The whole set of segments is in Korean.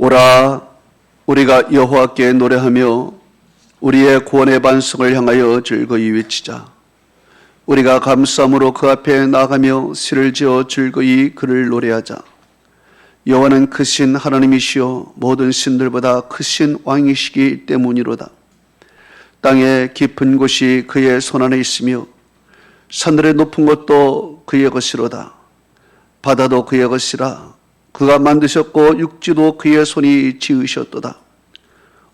오라, 우리가 여호와께 노래하며 우리의 구원의 반석을 향하여 즐거이 외치자. 우리가 감사함으로 그 앞에 나가며 시를 지어 즐거이 그를 노래하자. 여호와는 크신 하나님이시여 모든 신들보다 크신 왕이시기 때문이로다. 땅의 깊은 곳이 그의 손안에 있으며 산들의 높은 곳도 그의 것이로다. 바다도 그의 것이라. 그가 만드셨고 육지도 그의 손이 지으셨도다.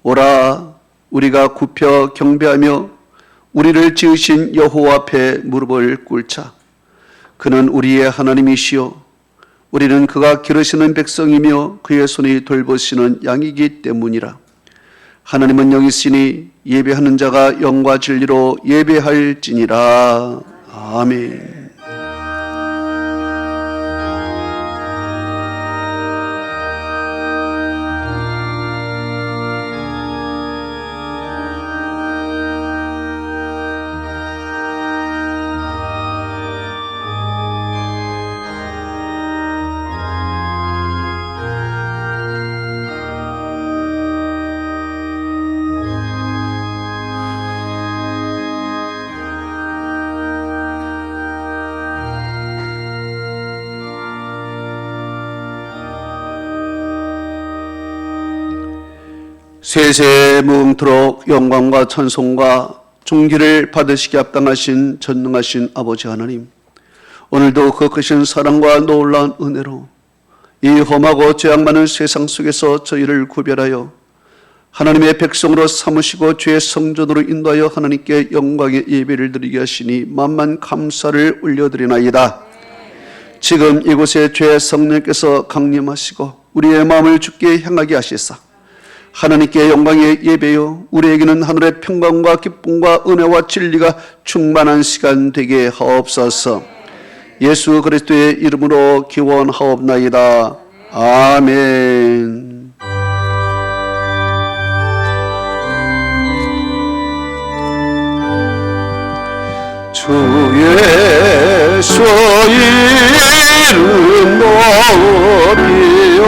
오라, 우리가 굽혀 경배하며 우리를 지으신 여호와 앞에 무릎을 꿇자. 그는 우리의 하나님이시여 우리는 그가 기르시는 백성이며 그의 손이 돌보시는 양이기 때문이라. 하나님은 영이시니 예배하는 자가 영과 진리로 예배할지니라. 아멘. 세세 무궁토록 영광과 찬송과 존귀를 받으시기 합당하신 전능하신 아버지 하나님, 오늘도 그 크신 사랑과 놀라운 은혜로 이 험하고 죄악 많은 세상 속에서 저희를 구별하여 하나님의 백성으로 삼으시고 죄의 성전으로 인도하여 하나님께 영광의 예배를 드리게 하시니 만만 감사를 올려드리나이다. 지금 이곳에 죄의 성령께서 강림하시고 우리의 마음을 주께 향하게 하시사 하나님께 영광의 예배요 우리에게는 하늘의 평강과 기쁨과 은혜와 진리가 충만한 시간 되게 하옵소서. 예수 그리스도의 이름으로 기원하옵나이다. 아멘. 주 예수 이름 높이어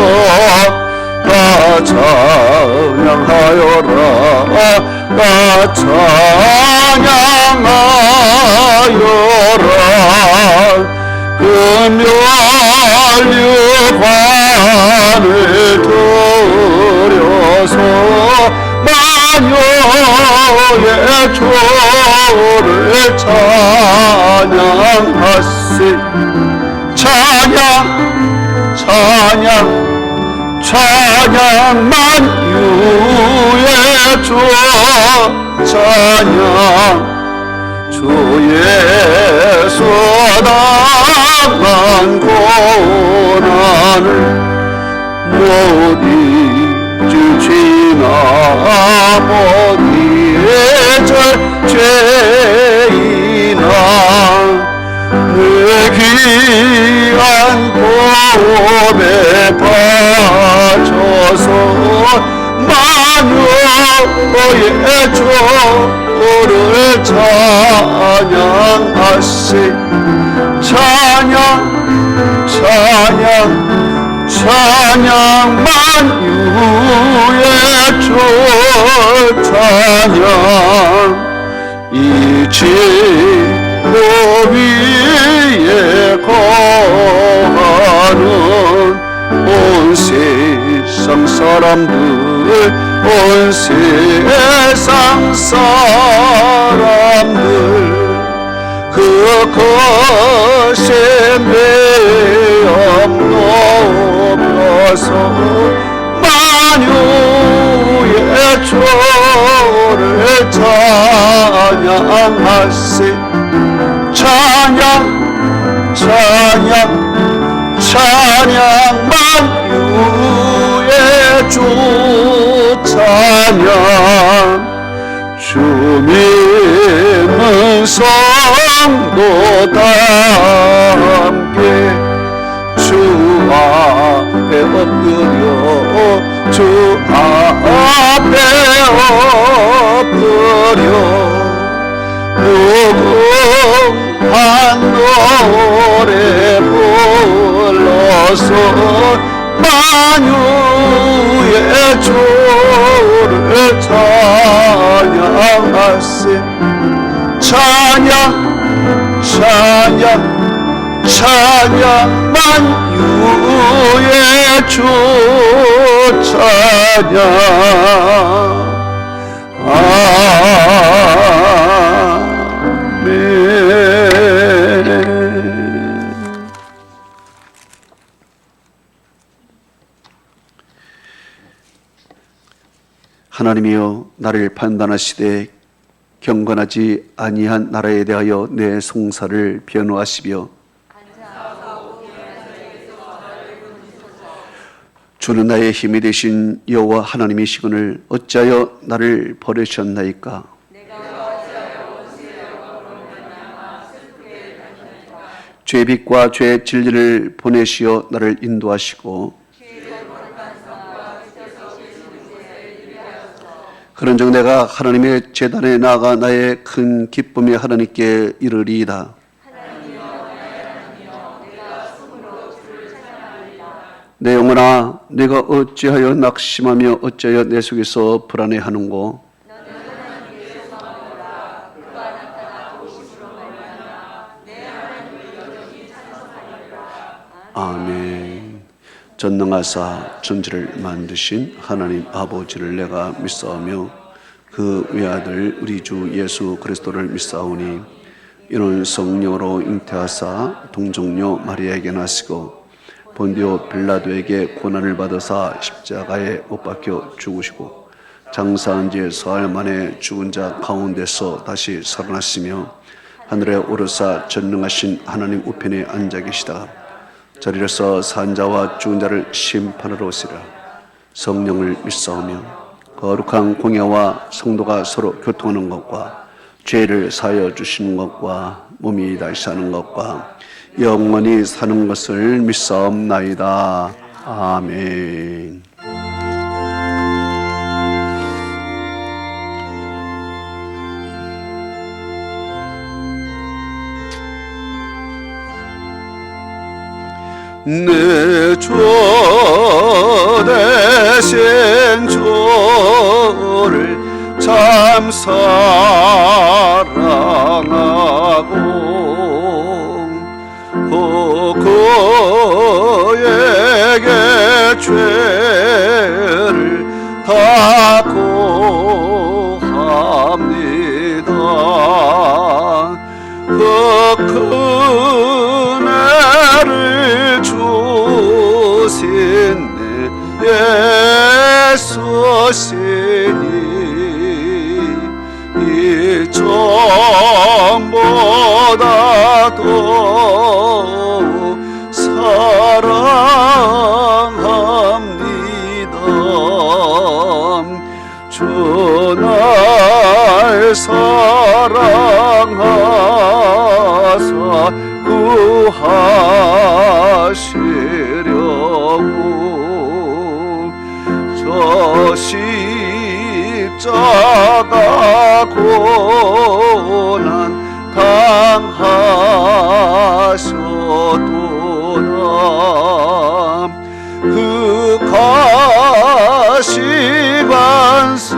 나 찬양하여라. 나 찬양하여라. 금멸류관을 들여서 만유의 주를 찬양하시. 찬양 만유의 주 찬양. 주 예수 당한 고난을 못 잊으시나. 못 잊을 죄이나 내 귀한 보배 바쳐서 만유의 주를 찬양하시. 찬양 만유의 주 찬양. 이 지구 위에 거하는 온 세상 사람들, 온 세상 사람들 그 거센 배엄 높여서 만유의 주를 찬양하시. 찬양 만유의 주 찬양. 주님은 성도 다 함께 주 앞에 엎드려 주 앞에 엎드려 무궁한 노래 불러서 만유의 주를 찬양하세. 찬양 찬양 찬양 만유의 주 찬양. 아멘. 하나님이여, 나를 판단하시되 경건하지 아니한 나라에 대하여 내 송사를 변호하시며 주는 나의 힘이 되신 여호와 하나님이시거늘 어찌하여 나를 버리셨나이까. 죄의 빛과 죄의 진리를 보내시어 나를 인도하시고 그런즉 내가 하나님의 제단에 나아가 나의 큰 기쁨의 하나님께 이르리이다. 내 영혼아, 내가 어찌하여 낙심하며 어찌하여 내 속에서 불안해하는고. 아멘. 전능하사 천지를 만드신 하나님 아버지를 내가 믿사오며 그 외아들 우리 주 예수 그리스도를 믿사오니 이는 성령으로 잉태하사 동정녀 마리아에게 나시고 본디오 빌라도에게 고난을 받으사 십자가에 못 박혀 죽으시고 장사한 지 사흘 만에 죽은 자 가운데서 다시 살아나시며 하늘에 오르사 전능하신 하나님 우편에 앉아 계시다. 저리로서 산자와 죽은 자를 심판하러 오시라. 성령을 믿사오며 거룩한 공예와 성도가 서로 교통하는 것과 죄를 사하여 주시는 것과 몸이 다시 사는 것과 영원히 사는 것을 믿사옵나이다. 아멘. 내 주 대신 주를 참 사랑하고 그에게 죄를 다 고합니다. 그 은혜를 주신 내 예수시니 이 전보다 더욱 사랑합니다. 주 날 사랑하사 구하시려고 저 십자가 고난 당하셨도다. 그 가시관 쓰신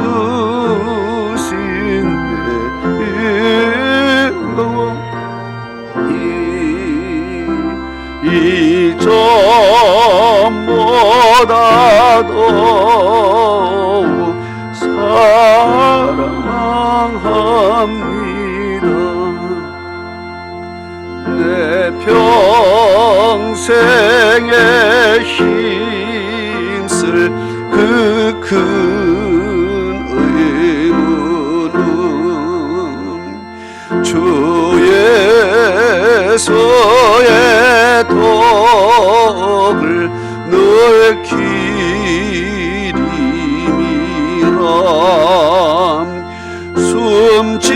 이 전보다 더욱 사랑합니다. 내 평생에 힘쓸 그 큰 의무는 주 예수의 덕을 늘 기림이라. 숨질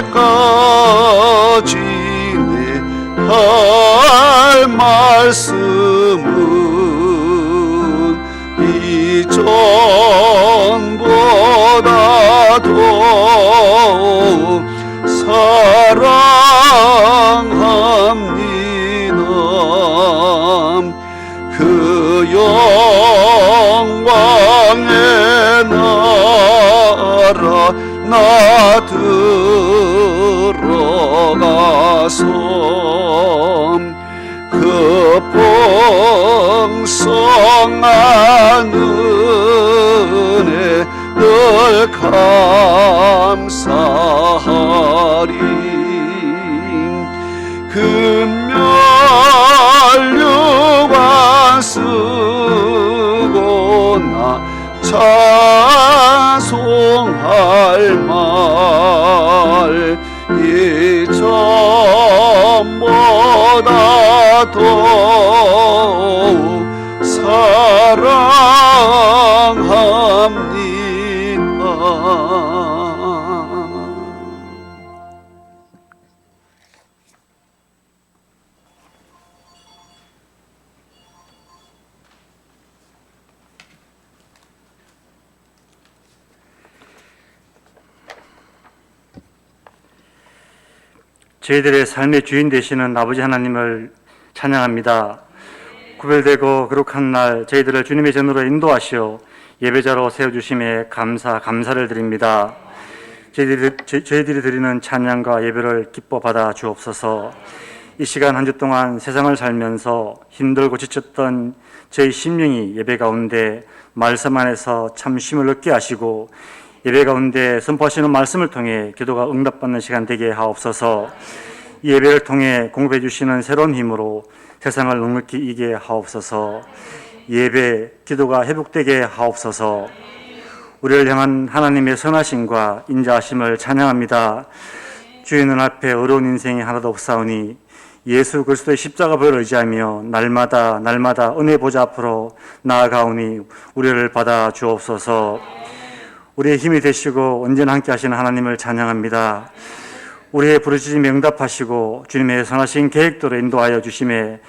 때까지 내 할 말씀은 이 전보다 더욱 사랑합니다. 나 들어가서 그 풍성한 은혜 늘 감사하리. 금멸류관 쓰고 나 찬송할 말 이전보다 더욱 사랑합니다. 저희들의 삶의 주인 되시는 아버지 하나님을 찬양합니다. 구별되고 거룩한 날 저희들을 주님의 전으로 인도하시어 예배자로 세워주심에 감사를 드립니다. 저희들이 드리는 찬양과 예배를 기뻐 받아 주옵소서. 이 시간 한 주 동안 세상을 살면서 힘들고 지쳤던 저희 심령이 예배 가운데 말씀 안에서 참 쉼을 얻게 하시고 예배 가운데 선포하시는 말씀을 통해 기도가 응답받는 시간 되게 하옵소서. 이 예배를 통해 공급해 주시는 새로운 힘으로 세상을 넉넉히 이기게 하옵소서. 예배, 기도가 회복되게 하옵소서. 우리를 향한 하나님의 선하심과 인자하심을 찬양합니다. 주의 눈앞에 어려운 인생이 하나도 없사오니 예수 그리스도의 십자가 보혈을 의지하며 날마다 은혜 보좌 앞으로 나아가오니 우리를 받아 주옵소서. 우리의 힘이 되시고 언제나 함께 하시는 하나님을 찬양합니다. 우리의 부르짖음에 응답하시고 주님의 선하신 계획대로 인도하여 주시는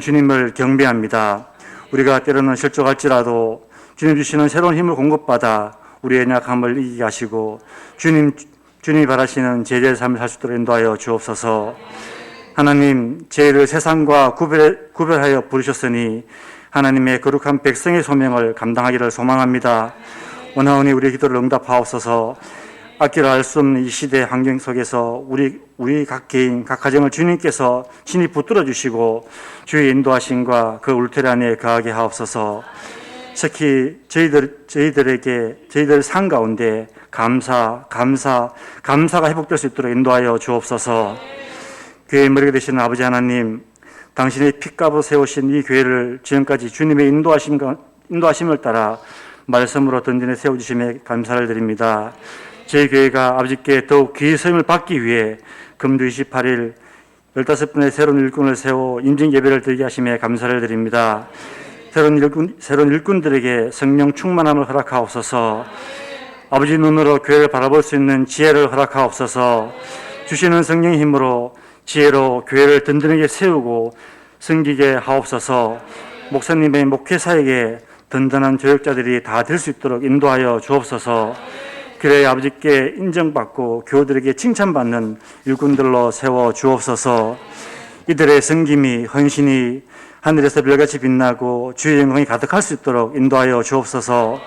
주님을 경배합니다. 우리가 때로는 실족할지라도 주님 주시는 새로운 힘을 공급받아 우리의 약함을 이기게 하시고 주님이 바라시는 제자의 삶을 살 수 있도록 인도하여 주옵소서. 하나님, 죄를 세상과 구별하여 부르셨으니 하나님의 거룩한 백성의 소명을 감당하기를 소망합니다. 원하오니 우리의 기도를 응답하옵소서. 앞길을 알 수 없는 이 시대 환경 속에서 우리 각 개인, 각 가정을 주님께서 친히 붙들어 주시고 주의 인도하심과 그 울타리 안에 거하게 하옵소서. 특히 저희들 삶 가운데 감사가 회복될 수 있도록 인도하여 주옵소서. 교회의 머리가 되시는 아버지 하나님, 당신의 핏값으로 세우신 이 교회를 지금까지 주님의 인도하심을 따라 말씀으로 든든히 세워주심에 감사를 드립니다. 저희 교회가 아버지께 더욱 귀의 서임을 받기 위해 금주 28일 15분의 새로운 일꾼을 세워 임직 예배를 드리게 하심에 감사를 드립니다. 새로운 일꾼들에게 성령 충만함을 허락하옵소서. 아버지 눈으로 교회를 바라볼 수 있는 지혜를 허락하옵소서. 주시는 성령의 힘으로 지혜로 교회를 든든하게 세우고 섬기게 하옵소서. 목사님의 목회사에게 든든한 조역자들이 다 될 수 있도록 인도하여 주옵소서. 그래야 아버지께 인정받고 교우들에게 칭찬받는 일꾼들로 세워 주옵소서. 이들의 섬김이 헌신이 하늘에서 별같이 빛나고 주의 영광이 가득할 수 있도록 인도하여 주옵소서.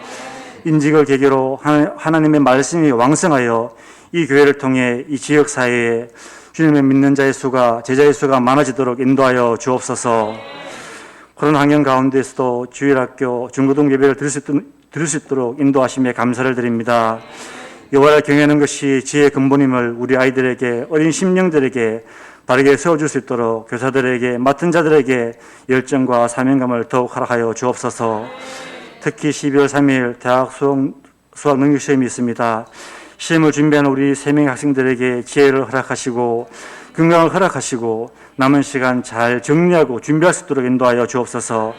인직을 계기로 하나님의 말씀이 왕성하여 이 교회를 통해 이 지역 사회에 주님을 믿는 자의 수가, 제자의 수가 많아지도록 인도하여 주옵소서. 그런 환경 가운데서도 주일학교, 중고등 예배를 드릴 수 있도록 인도하심에 감사를 드립니다. 여호와를 경외하는 것이 지혜의 근본임을 우리 아이들에게, 어린 심령들에게 바르게 세워줄 수 있도록 교사들에게, 맡은 자들에게 열정과 사명감을 더욱 허락하여 주옵소서. 특히 12월 3일 대학 수학 능력 시험이 있습니다. 시험을 준비하는 우리 3명의 학생들에게 지혜를 허락하시고 건강을 허락하시고 남은 시간 잘 정리하고 준비할 수 있도록 인도하여 주옵소서.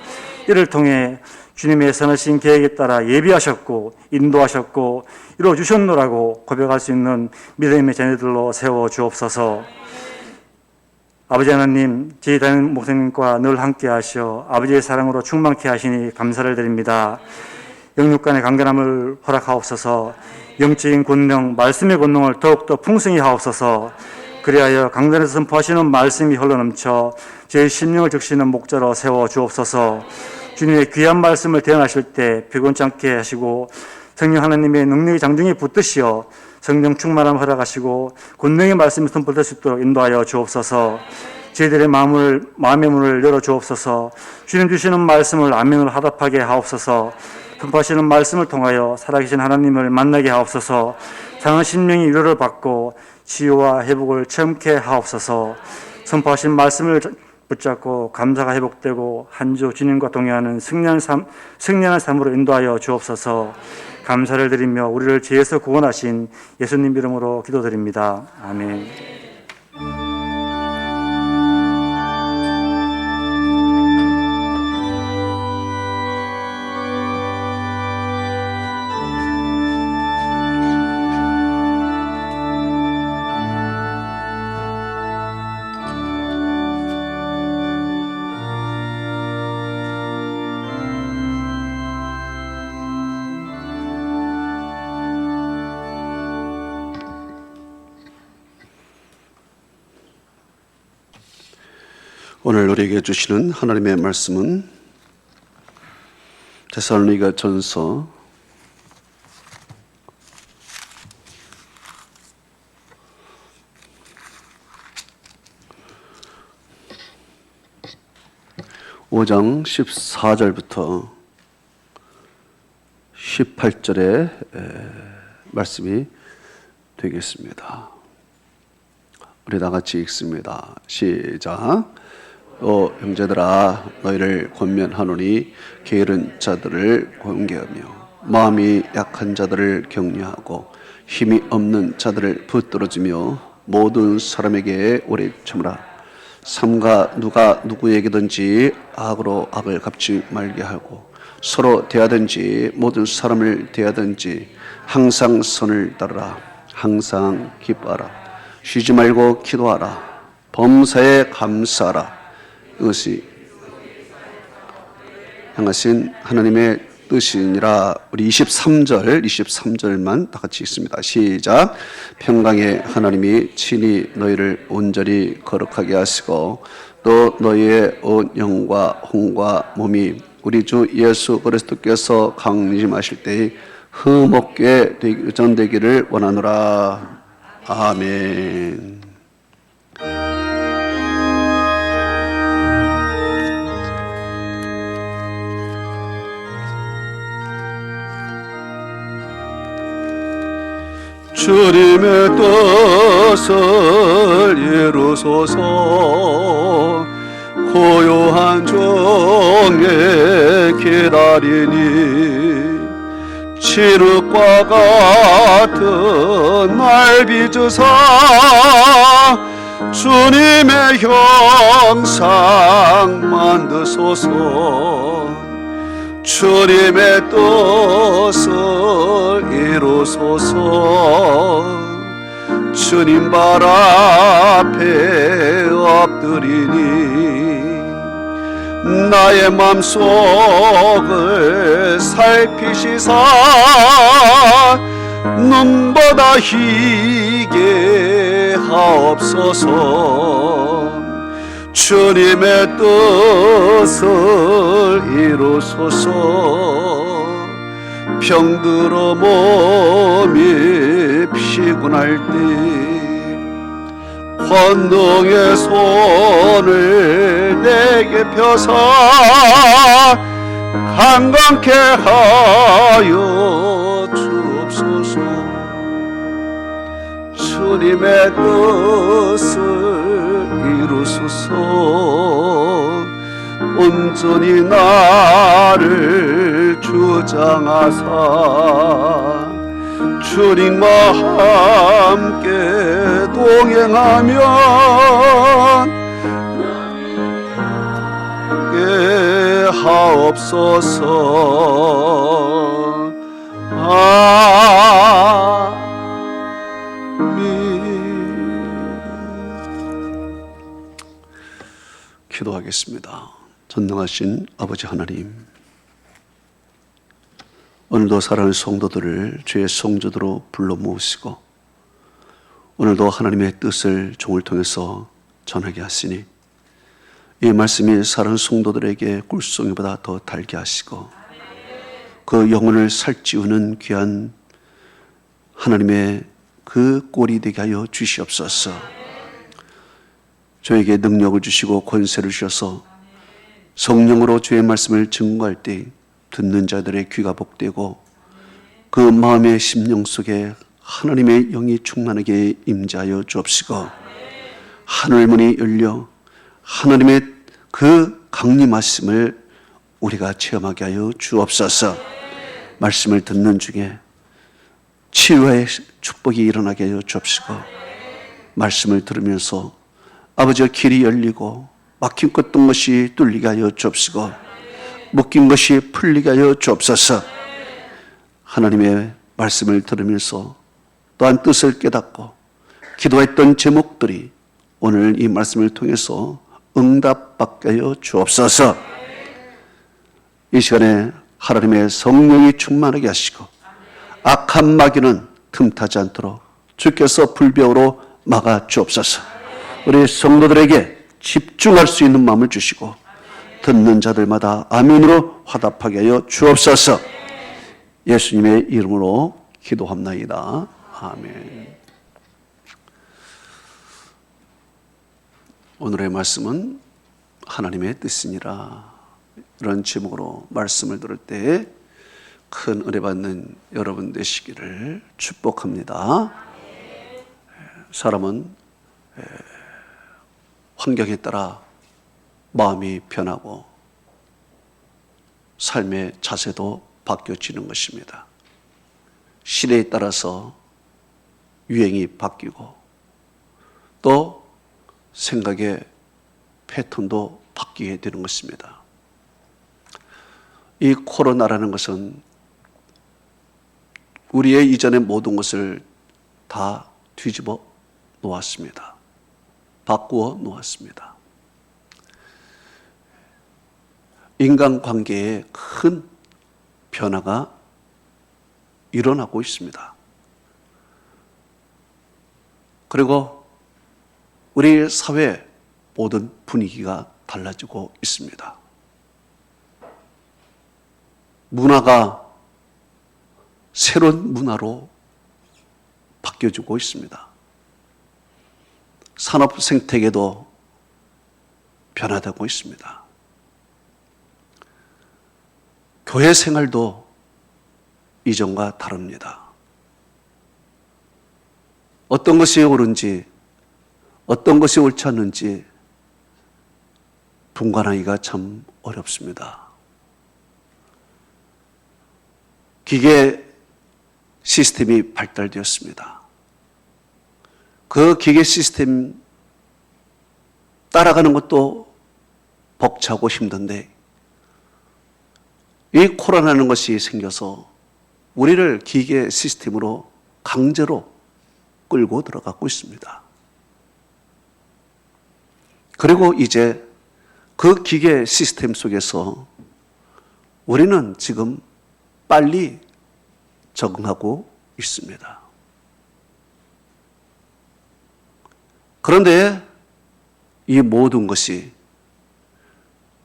이를 통해 주님의 선하신 계획에 따라 예비하셨고 인도하셨고 이루어주셨노라고 고백할 수 있는 믿음의 자녀들로 세워 주옵소서. 아버지 하나님, 저희 담임 목사님과 늘 함께 하시어 아버지의 사랑으로 충만케 하시니 감사를 드립니다. 영육 간의 강건함을 허락하옵소서. 영적인 권능, 말씀의 권능을 더욱더 풍성히 하옵소서. 그리하여 강단에서 선포하시는 말씀이 흘러넘쳐 제 심령을 적시는 목자로 세워 주옵소서. 주님의 귀한 말씀을 대언하실 때 피곤치 않게 하시고 성령 하나님의 능력의 장중에 붙드시어 성령 충만함을 허락하시고 권능의 말씀을 선포할 수 있도록 인도하여 주옵소서. 저희들의 마음의 문을 열어 주옵소서. 주님 주시는 말씀을 아멘으로 화답하게 하옵소서. 선포하시는 말씀을 통하여 살아계신 하나님을 만나게 하옵소서. 상한 심령이 위로를 받고 치유와 회복을 체험케 하옵소서. 선포하신 말씀을 붙잡고 감사가 회복되고 한 주 주님과 동행하는 승리하는 삶으로 인도하여 주옵소서. 감사를 드리며 우리를 죄에서 구원하신 예수님 이름으로 기도드립니다. 아멘. 오늘 우리에게 주시는 하나님의 말씀은 데살로니가 전서 5장 14절부터 18절의 말씀이 되겠습니다. 우리 다 같이 읽습니다. 시작. 형제들아, 너희를 권면하노니 게으른 자들을 권계하며 마음이 약한 자들을 격려하고 힘이 없는 자들을 붙들어주며 모든 사람에게 오래 참으라. 삼가 누가 누구에게든지 악으로 악을 갚지 말게 하고 서로 대하든지 모든 사람을 대하든지 항상 선을 따르라. 항상 기뻐하라. 쉬지 말고 기도하라. 범사에 감사하라. 이것이 향하신 하나님의 뜻이니라. 우리 23절만 다 같이 읽습니다. 시작. 평강의 하나님이 친히 너희를 온전히 거룩하게 하시고 또 너희의 온 영과 혼과 몸이 우리 주 예수 그리스도께서 강림하실 때에 흠없게 전되기를 원하노라. 아멘. 주님의 뜻을 이루소서. 고요한 종에 기다리니 칠흑과 같은 날 빚으사 주님의 형상 만드소서. 주님의 뜻을 이루소서. 주님 발 앞에 엎드리니 나의 맘속을 살피시사 눈보다 희게 하옵소서. 주님의 뜻을 이루소서. 병들어 몸이 피곤할 때 권능의 손을 내게 펴사 강건케 하여 주옵소서. 주님의 뜻을 이루소서. 온전히 나를 주장하사 주님과 함께 동행하면 하옵소서. 기도하겠습니다. 전능하신 아버지 하나님, 오늘도 사랑하는 성도들을 주의 성도들로 불러 모으시고 오늘도 하나님의 뜻을 종을 통해서 전하게 하시니 이 말씀이 사랑하는 성도들에게 꿀송이보다 더 달게 하시고 그 영혼을 살찌우는 귀한 하나님의 그 꼴이 되게 하여 주시옵소서. 저에게 능력을 주시고 권세를 주셔서 성령으로 주의 말씀을 증거할 때 듣는 자들의 귀가 복되고 그 마음의 심령 속에 하나님의 영이 충만하게 임재하여 주옵시고 하늘문이 열려 하나님의 그 강림하심을 우리가 체험하게 하여 주옵소서. 말씀을 듣는 중에 치유의 축복이 일어나게 하여 주옵시고 말씀을 들으면서 아버지의 길이 열리고 막힌 어떤 것이 뚫리게 하여 주옵시고 묶인 것이 풀리게 하여 주옵소서. 하나님의 말씀을 들으면서 또한 뜻을 깨닫고 기도했던 제목들이 오늘 이 말씀을 통해서 응답받게 하여 주옵소서. 이 시간에 하나님의 성령이 충만하게 하시고 악한 마귀는 틈타지 않도록 주께서 불병으로 막아 주옵소서. 우리 성도들에게 집중할 수 있는 마음을 주시고 듣는 자들마다 아멘으로 화답하게 하여 주옵소서. 예수님의 이름으로 기도합나이다. 아멘. 오늘의 말씀은 하나님의 뜻이니라. 이런 제목으로 말씀을 들을 때 큰 은혜 받는 여러분 되시기를 축복합니다. 사람은 환경에 따라 마음이 변하고 삶의 자세도 바뀌어지는 것입니다. 시대에 따라서 유행이 바뀌고 또 생각의 패턴도 바뀌게 되는 것입니다. 이 코로나라는 것은 우리의 이전의 모든 것을 다 뒤집어 놓았습니다. 바꾸어 놓았습니다. 인간관계에 큰 변화가 일어나고 있습니다. 그리고 우리 사회 모든 분위기가 달라지고 있습니다. 문화가 새로운 문화로 바뀌어지고 있습니다. 산업 생태계도 변화되고 있습니다. 교회 생활도 이전과 다릅니다. 어떤 것이 옳은지, 어떤 것이 옳지 않는지 분간하기가 참 어렵습니다. 기계 시스템이 발달되었습니다. 그 기계 시스템 따라가는 것도 벅차고 힘든데 이 코로나라는 것이 생겨서 우리를 기계 시스템으로 강제로 끌고 들어가고 있습니다. 그리고 이제 그 기계 시스템 속에서 우리는 지금 빨리 적응하고 있습니다. 그런데 이 모든 것이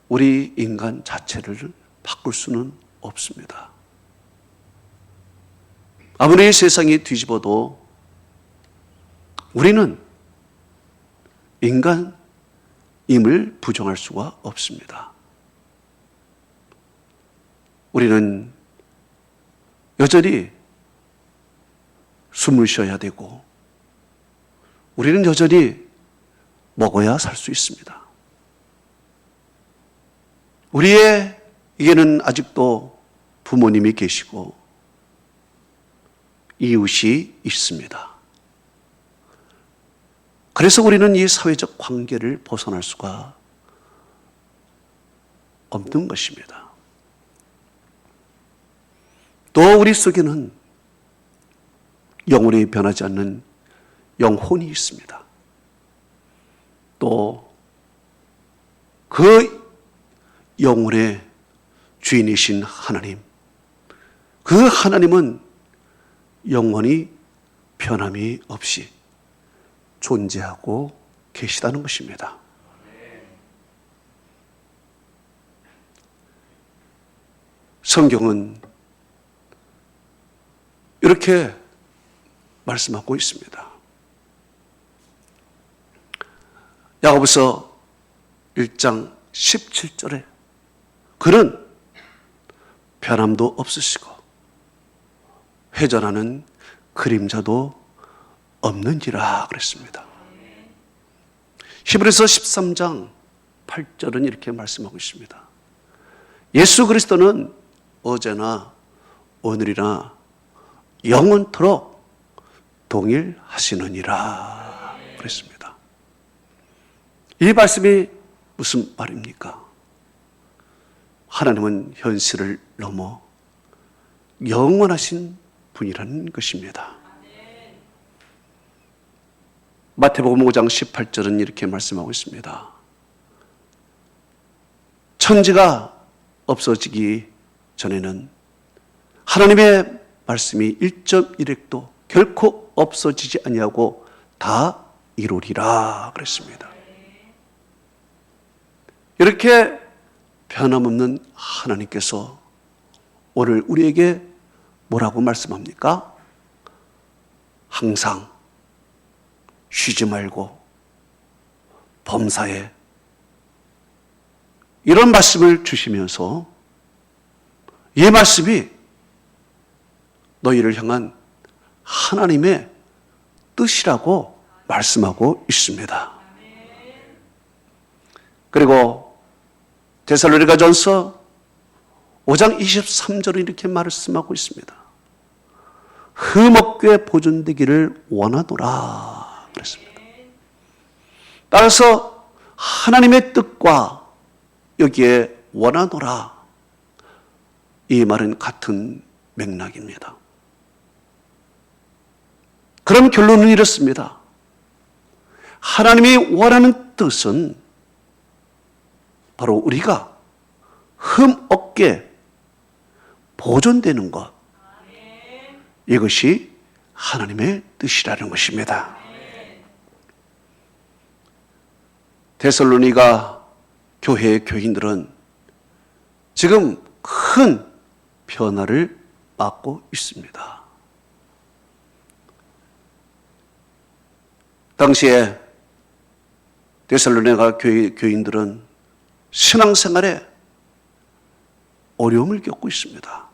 우리 인간 자체를 바꿀 수는 없습니다. 아무리 세상이 뒤집어도 우리는 인간임을 부정할 수가 없습니다. 우리는 여전히 숨을 쉬어야 되고 우리는 여전히 먹어야 살 수 있습니다. 우리에게는 아직도 부모님이 계시고 이웃이 있습니다. 그래서 우리는 이 사회적 관계를 벗어날 수가 없는 것입니다. 또 우리 속에는 영혼이 변하지 않는 영혼이 있습니다. 또 그 영혼의 주인이신 하나님, 그 하나님은 영원히 변함이 없이 존재하고 계시다는 것입니다. 성경은 이렇게 말씀하고 있습니다. 야고보서 1장 17절에 그는 변함도 없으시고 회전하는 그림자도 없는지라 그랬습니다. 히브리서 13장 8절은 이렇게 말씀하고 있습니다. 예수 그리스도는 어제나 오늘이나 영원토록 동일하시느니라 그랬습니다. 이 말씀이 무슨 말입니까? 하나님은 현실을 넘어 영원하신 분이라는 것입니다. 마태복음 5장 18절은 이렇게 말씀하고 있습니다. 천지가 없어지기 전에는 하나님의 말씀이 1.1획도 결코 없어지지 아니하고 다 이루리라 그랬습니다. 이렇게 변함없는 하나님께서 오늘 우리에게 뭐라고 말씀합니까? 항상 쉬지 말고 범사에 이런 말씀을 주시면서 이 말씀이 너희를 향한 하나님의 뜻이라고 말씀하고 있습니다. 그리고 데살로니가전서 5장 23절에 이렇게 말씀하고 있습니다. 흠없게 보존되기를 원하노라 그랬습니다. 따라서 하나님의 뜻과 여기에 원하노라 이 말은 같은 맥락입니다. 그럼 결론은 이렇습니다. 하나님이 원하는 뜻은 바로 우리가 흠없게 보존되는 것, 이것이 하나님의 뜻이라는 것입니다. 데살로니가 교회의 교인들은 지금 큰 변화를 맞고 있습니다. 당시에 데살로니가 교인들은 신앙생활에 어려움을 겪고 있습니다.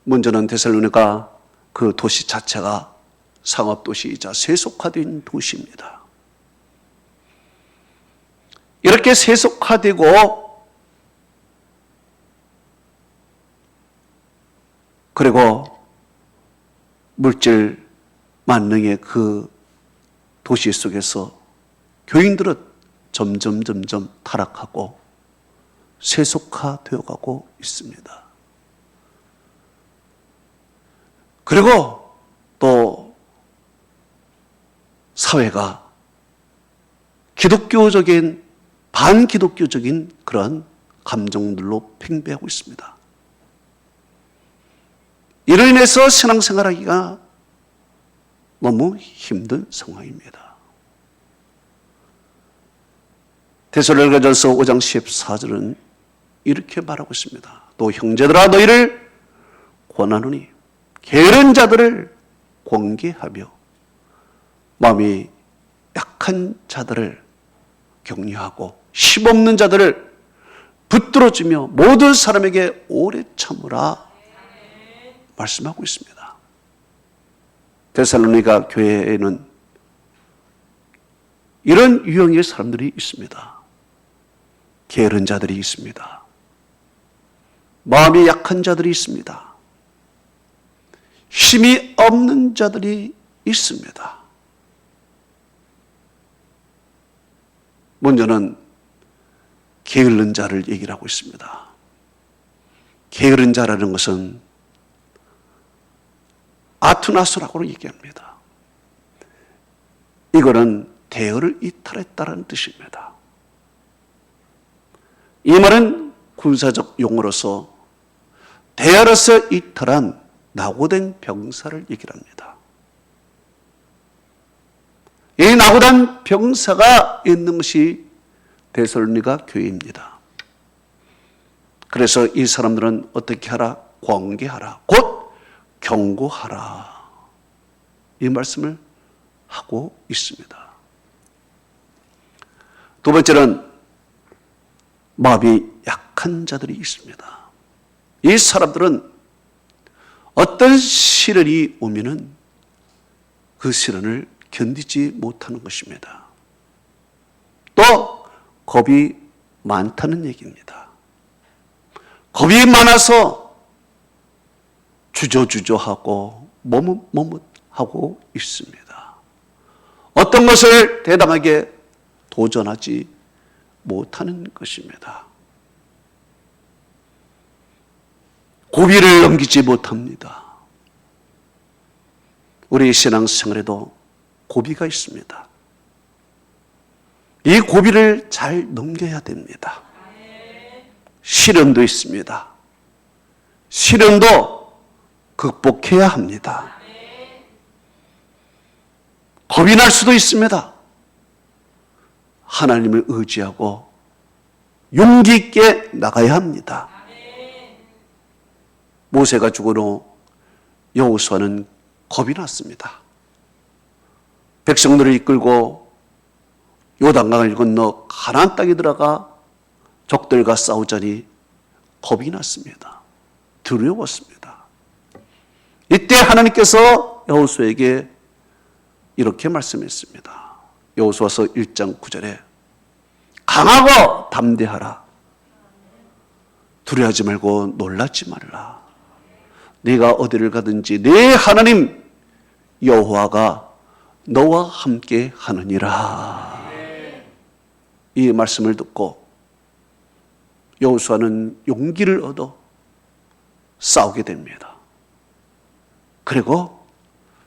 먼저는 데살로니가 그 도시 자체가 상업도시이자 세속화된 도시입니다. 이렇게 세속화되고 그리고 물질 만능의 그 도시 속에서 교인들은 점점 타락하고 세속화되어 가고 있습니다. 그리고 또 사회가 기독교적인 반기독교적인 그런 감정들로 팽배하고 있습니다. 이로 인해서 신앙생활하기가 너무 힘든 상황입니다. 데살로니가전서 5장 14절은 이렇게 말하고 있습니다. 또 형제들아 너희를 권하노니 게으른 자들을 권계하며 마음이 약한 자들을 격려하고 힘없는 자들을 붙들어주며 모든 사람에게 오래 참으라 말씀하고 있습니다. 데살로니가 교회에는 이런 유형의 사람들이 있습니다. 게으른 자들이 있습니다. 마음이 약한 자들이 있습니다. 힘이 없는 자들이 있습니다. 먼저는 게으른 자를 얘기를 하고 있습니다. 게으른 자라는 것은 아투나스라고 얘기합니다. 이거는 대어를 이탈했다는 뜻입니다. 이 말은 군사적 용어로서 대어로서 이탈한 낙오된 병사를 얘기를 합니다. 이 낙오된 병사가 있는 것이 데살로니가 교회입니다. 그래서 이 사람들은 어떻게 하라? 권계하라. 곧 경고하라. 이 말씀을 하고 있습니다. 두 번째는 마음이 약한 자들이 있습니다. 이 사람들은 어떤 시련이 오면은 그 시련을 견디지 못하는 것입니다. 또 겁이 많다는 얘기입니다. 겁이 많아서 주저주저하고 머뭇머뭇하고 있습니다. 어떤 것을 대담하게 도전하지 못하는 것입니다. 고비를 넘기지 못합니다. 우리 신앙생활에도 고비가 있습니다. 이 고비를 잘 넘겨야 됩니다. 시련도 있습니다. 시련도 극복해야 합니다. 겁이 날 수도 있습니다. 하나님을 의지하고 용기 있게 나가야 합니다. 모세가 죽은 후 여호수아는 겁이 났습니다. 백성들을 이끌고 요단강을 건너 가나안 땅에 들어가 적들과 싸우자니 겁이 났습니다. 두려웠습니다. 이때 하나님께서 여호수아에게 이렇게 말씀했습니다. 여호수아서 1장 9절에 강하고 담대하라. 두려워하지 말고 놀라지 말라. 네가 어디를 가든지 네 하나님 여호와가 너와 함께 하느니라. 이 말씀을 듣고 여호수아는 용기를 얻어 싸우게 됩니다. 그리고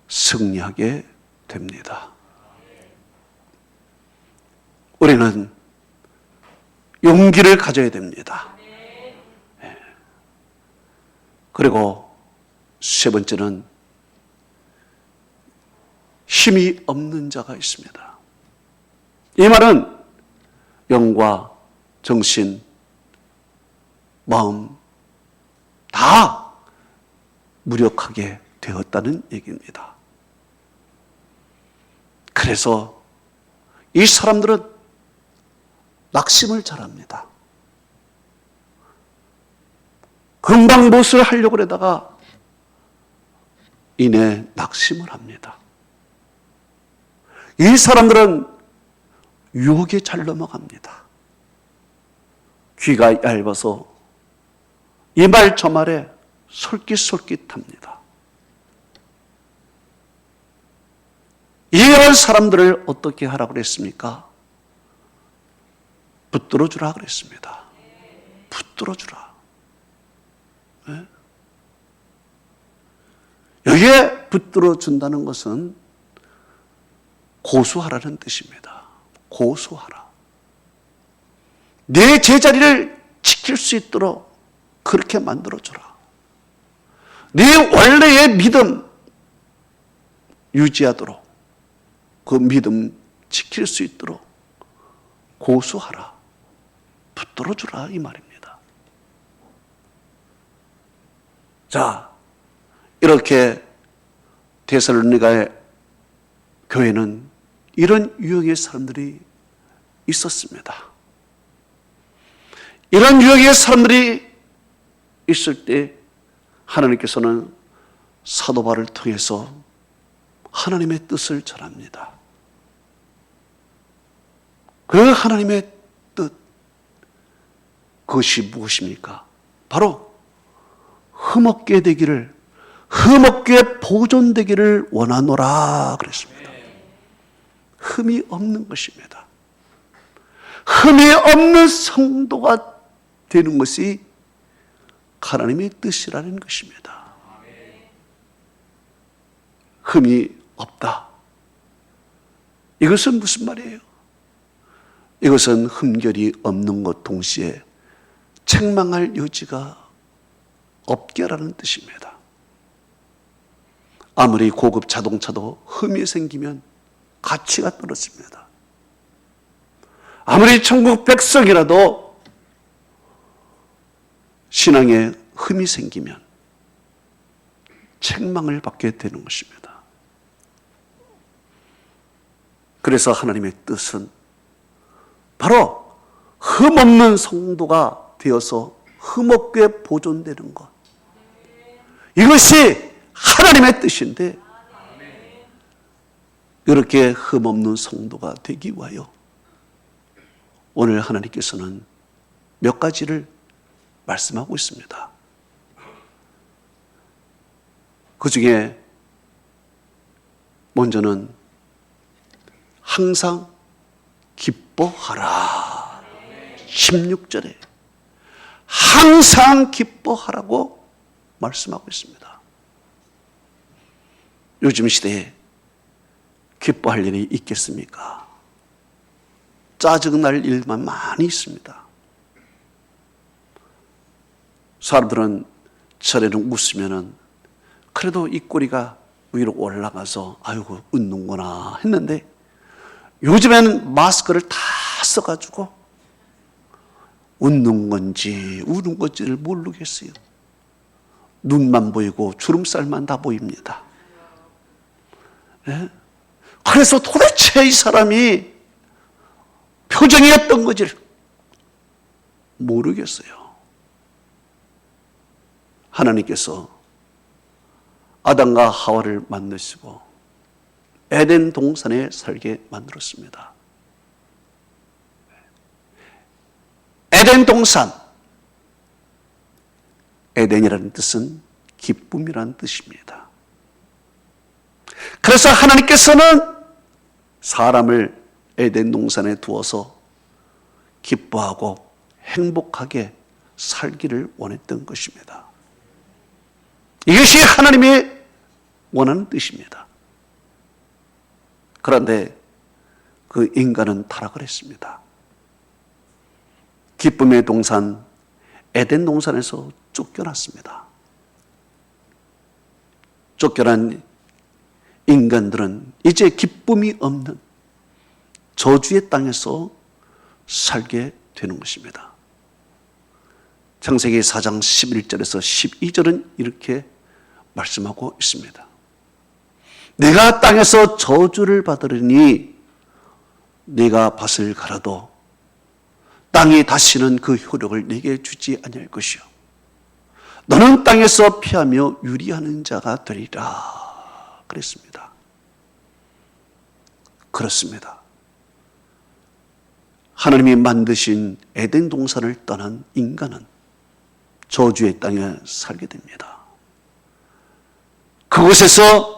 승리하게 됩니다. 우리는 용기를 가져야 됩니다. 그리고 세 번째는 힘이 없는 자가 있습니다. 이 말은 영과 정신, 마음 다 무력하게 되었다는 얘기입니다. 그래서 이 사람들은 낙심을 잘합니다. 금방 무엇을 하려고 그러다가 이내 낙심을 합니다. 이 사람들은 유혹에 잘 넘어갑니다. 귀가 얇아서 이 말 저 말에 솔깃솔깃합니다. 이런 사람들을 어떻게 하라고 그랬습니까? 붙들어 주라 그랬습니다. 붙들어 주라. 네? 여기에 붙들어 준다는 것은 고수하라는 뜻입니다. 고수하라. 내 제자리를 지킬 수 있도록 그렇게 만들어주라. 네 원래의 믿음 유지하도록 그 믿음 지킬 수 있도록 고수하라. 붙들어주라 이 말입니다. 자, 이렇게 데살로니가의 교회는 이런 유형의 사람들이 있었습니다. 이런 유형의 사람들이 있을 때 하나님께서는 사도 바울을 통해서 하나님의 뜻을 전합니다. 그 하나님의 뜻, 그것이 무엇입니까? 바로 흠없게 되기를, 흠없게 보존되기를 원하노라 그랬습니다. 흠이 없는 것입니다. 흠이 없는 성도가 되는 것이 하나님의 뜻이라는 것입니다. 흠이 없다. 이것은 무슨 말이에요? 이것은 흠결이 없는 것 동시에 책망할 여지가 없게라는 뜻입니다. 아무리 고급 자동차도 흠이 생기면 가치가 떨어집니다. 아무리 천국 백성이라도 신앙에 흠이 생기면 책망을 받게 되는 것입니다. 그래서 하나님의 뜻은 바로 흠없는 성도가 되어서 흠없게 보존되는 것, 이것이 하나님의 뜻인데, 이렇게 흠없는 성도가 되기 위하여 오늘 하나님께서는 몇 가지를 말씀하고 있습니다. 그 중에 먼저는 항상 기뻐하라. 16절에 항상 기뻐하라고 말씀하고 있습니다. 요즘 시대에 기뻐할 일이 있겠습니까? 짜증날 일만 많이 있습니다. 사람들은 전에는 웃으면은 그래도 이 꼬리가 위로 올라가서 아이고 웃는구나 했는데, 요즘에는 마스크를 다 써가지고 웃는 건지 우는 건지를 모르겠어요. 눈만 보이고 주름살만 다 보입니다. 네? 그래서 도대체 이 사람이 표정이 어떤 건지를 모르겠어요. 하나님께서 아담과 하와를 만드시고 에덴 동산에 살게 만들었습니다. 에덴 동산, 에덴이라는 뜻은 기쁨이라는 뜻입니다. 그래서 하나님께서는 사람을 에덴 동산에 두어서 기뻐하고 행복하게 살기를 원했던 것입니다. 이것이 하나님이 원하는 뜻입니다. 그런데 그 인간은 타락을 했습니다. 기쁨의 동산 에덴 동산에서 쫓겨났습니다. 쫓겨난 인간들은 이제 기쁨이 없는 저주의 땅에서 살게 되는 것입니다. 창세기 4장 11절에서 12절은 이렇게 말씀하고 있습니다. 내가 땅에서 저주를 받으리니 네가 밭을 갈아도 땅이 다시는 그 효력을 네게 주지 아니할 것이요 너는 땅에서 피하며 유리하는 자가 되리라 그랬습니다. 그렇습니다. 하나님이 만드신 에덴 동산을 떠난 인간은 저주의 땅에 살게 됩니다. 그곳에서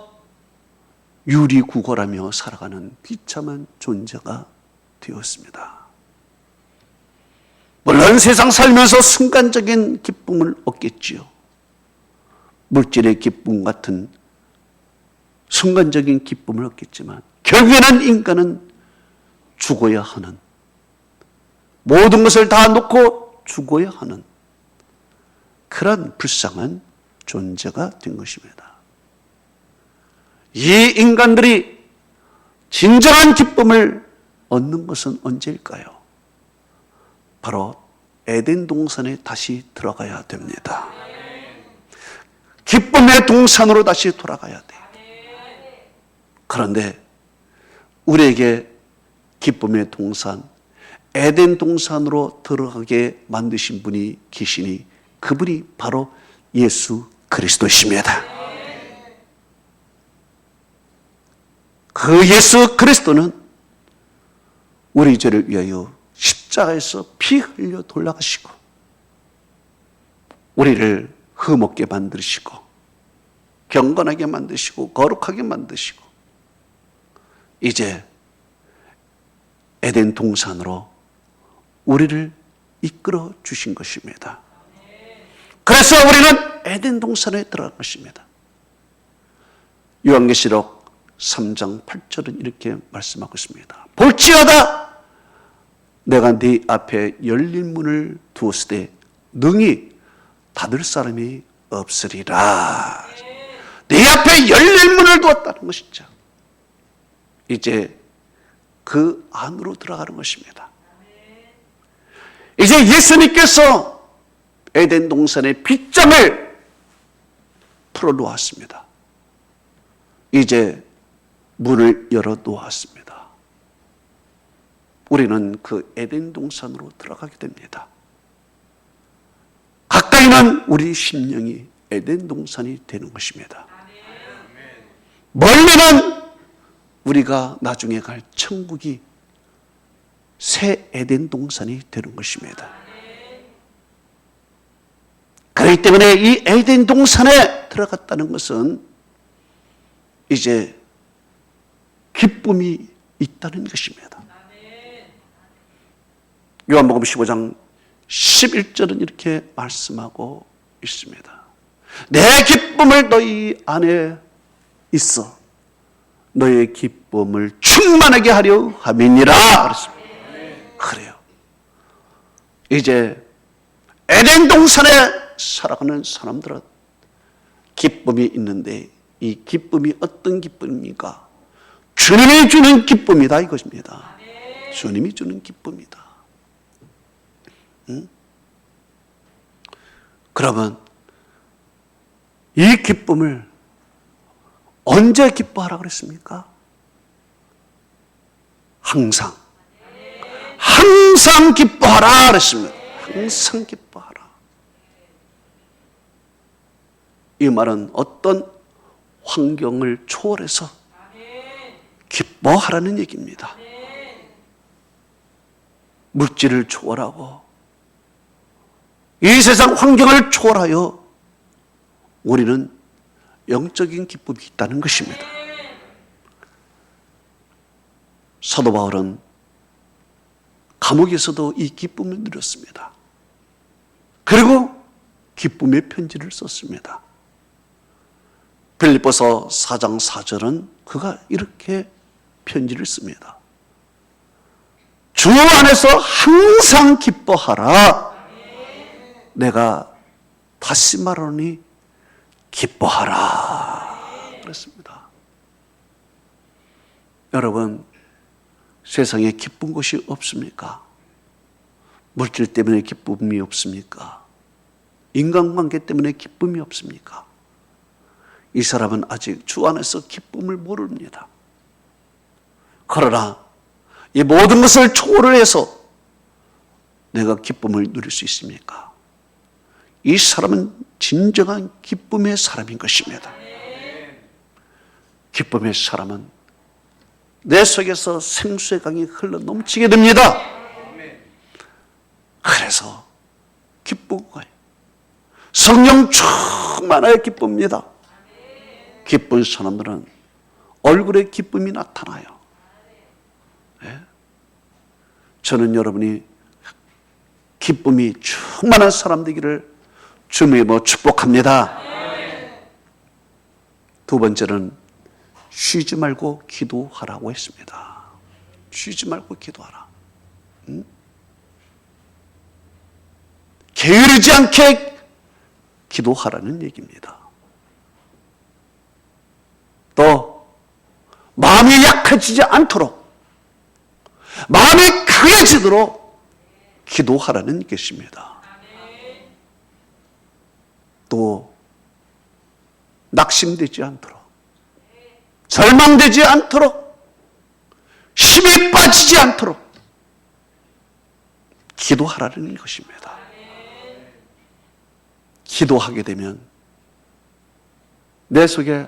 유리구걸하며 살아가는 비참한 존재가 되었습니다. 물론 세상 살면서 순간적인 기쁨을 얻겠지요. 물질의 기쁨 같은 순간적인 기쁨을 얻겠지만 결국에는 인간은 죽어야 하는, 모든 것을 다 놓고 죽어야 하는 그런 불쌍한 존재가 된 것입니다. 이 인간들이 진정한 기쁨을 얻는 것은 언제일까요? 바로 에덴 동산에 다시 들어가야 됩니다. 기쁨의 동산으로 다시 돌아가야 돼요. 그런데 우리에게 기쁨의 동산, 에덴 동산으로 들어가게 만드신 분이 계시니 그분이 바로 예수 그리스도이십니다. 그 예수 그리스도는 우리 죄를 위하여 십자가에서 피 흘려 돌아가시고 우리를 흠없게 만드시고 경건하게 만드시고 거룩하게 만드시고 이제 에덴 동산으로 우리를 이끌어 주신 것입니다. 그래서 우리는 에덴 동산에 들어간 것입니다. 요한계시록 3장 8절은 이렇게 말씀하고 있습니다. 볼지어다 내가 네 앞에 열린 문을 두었을 때 능히 닫을 사람이 없으리라. 네 앞에 열린 문을 두었다는 것이죠. 이제 그 안으로 들어가는 것입니다. 이제 예수님께서 에덴 동산의 빗장을 풀어놓았습니다. 이제 문을 열어놓았습니다. 우리는 그 에덴 동산으로 들어가게 됩니다. 가까이는 우리 심령이 에덴 동산이 되는 것입니다. 멀리는 우리가 나중에 갈 천국이 새 에덴 동산이 되는 것입니다. 그렇기 때문에 이 에덴 동산에 들어갔다는 것은 이제 기쁨이 있다는 것입니다. 요한복음 15장 11절은 이렇게 말씀하고 있습니다. 내 기쁨을 너희 안에 있어 너의 기쁨을 충만하게 하려 함이니라 그랬습니다. 그래요. 이제 에덴 동산에 살아가는 사람들은 기쁨이 있는데 이 기쁨이 어떤 기쁨입니까? 주님이 주는 기쁨이다 이것입니다. 주님이 주는 기쁨이다. 그러면 이 기쁨을 언제 기뻐하라 그랬습니까? 항상 기뻐하라 그랬습니다. 항상 기뻐하라. 이 말은 어떤 환경을 초월해서 기뻐하라는 얘기입니다. 물질을 초월하고 이 세상 환경을 초월하여 우리는 영적인 기쁨이 있다는 것입니다. 사도 바울은 감옥에서도 이 기쁨을 누렸습니다. 그리고 기쁨의 편지를 썼습니다. 빌립보서 4장 4절은 그가 이렇게 편지를 씁니다. 주 안에서 항상 기뻐하라. 내가 다시 말하노니 기뻐하라 그랬습니다. 여러분, 세상에 기쁜 곳이 없습니까? 물질 때문에 기쁨이 없습니까? 인간관계 때문에 기쁨이 없습니까? 이 사람은 아직 주 안에서 기쁨을 모릅니다. 그러나 이 모든 것을 초월을 해서 내가 기쁨을 누릴 수 있습니까? 이 사람은 진정한 기쁨의 사람인 것입니다. 기쁨의 사람은 내 속에서 생수의 강이 흘러 넘치게 됩니다. 그래서 기쁜 거예요. 성령 충만하여 기쁩니다. 기쁜 사람들은 얼굴에 기쁨이 나타나요. 네? 저는 여러분이 기쁨이 충만한 사람 되기를 주님으로 축복합니다. 두 번째는 쉬지 말고 기도하라고 했습니다. 쉬지 말고 기도하라. 게으르지 않게 기도하라는 얘기입니다. 또 마음이 약해지지 않도록, 마음이 강해지도록 기도하라는 것입니다. 또 낙심되지 않도록, 절망되지 않도록, 힘이 빠지지 않도록 기도하라는 것입니다. 기도하게 되면 내 속에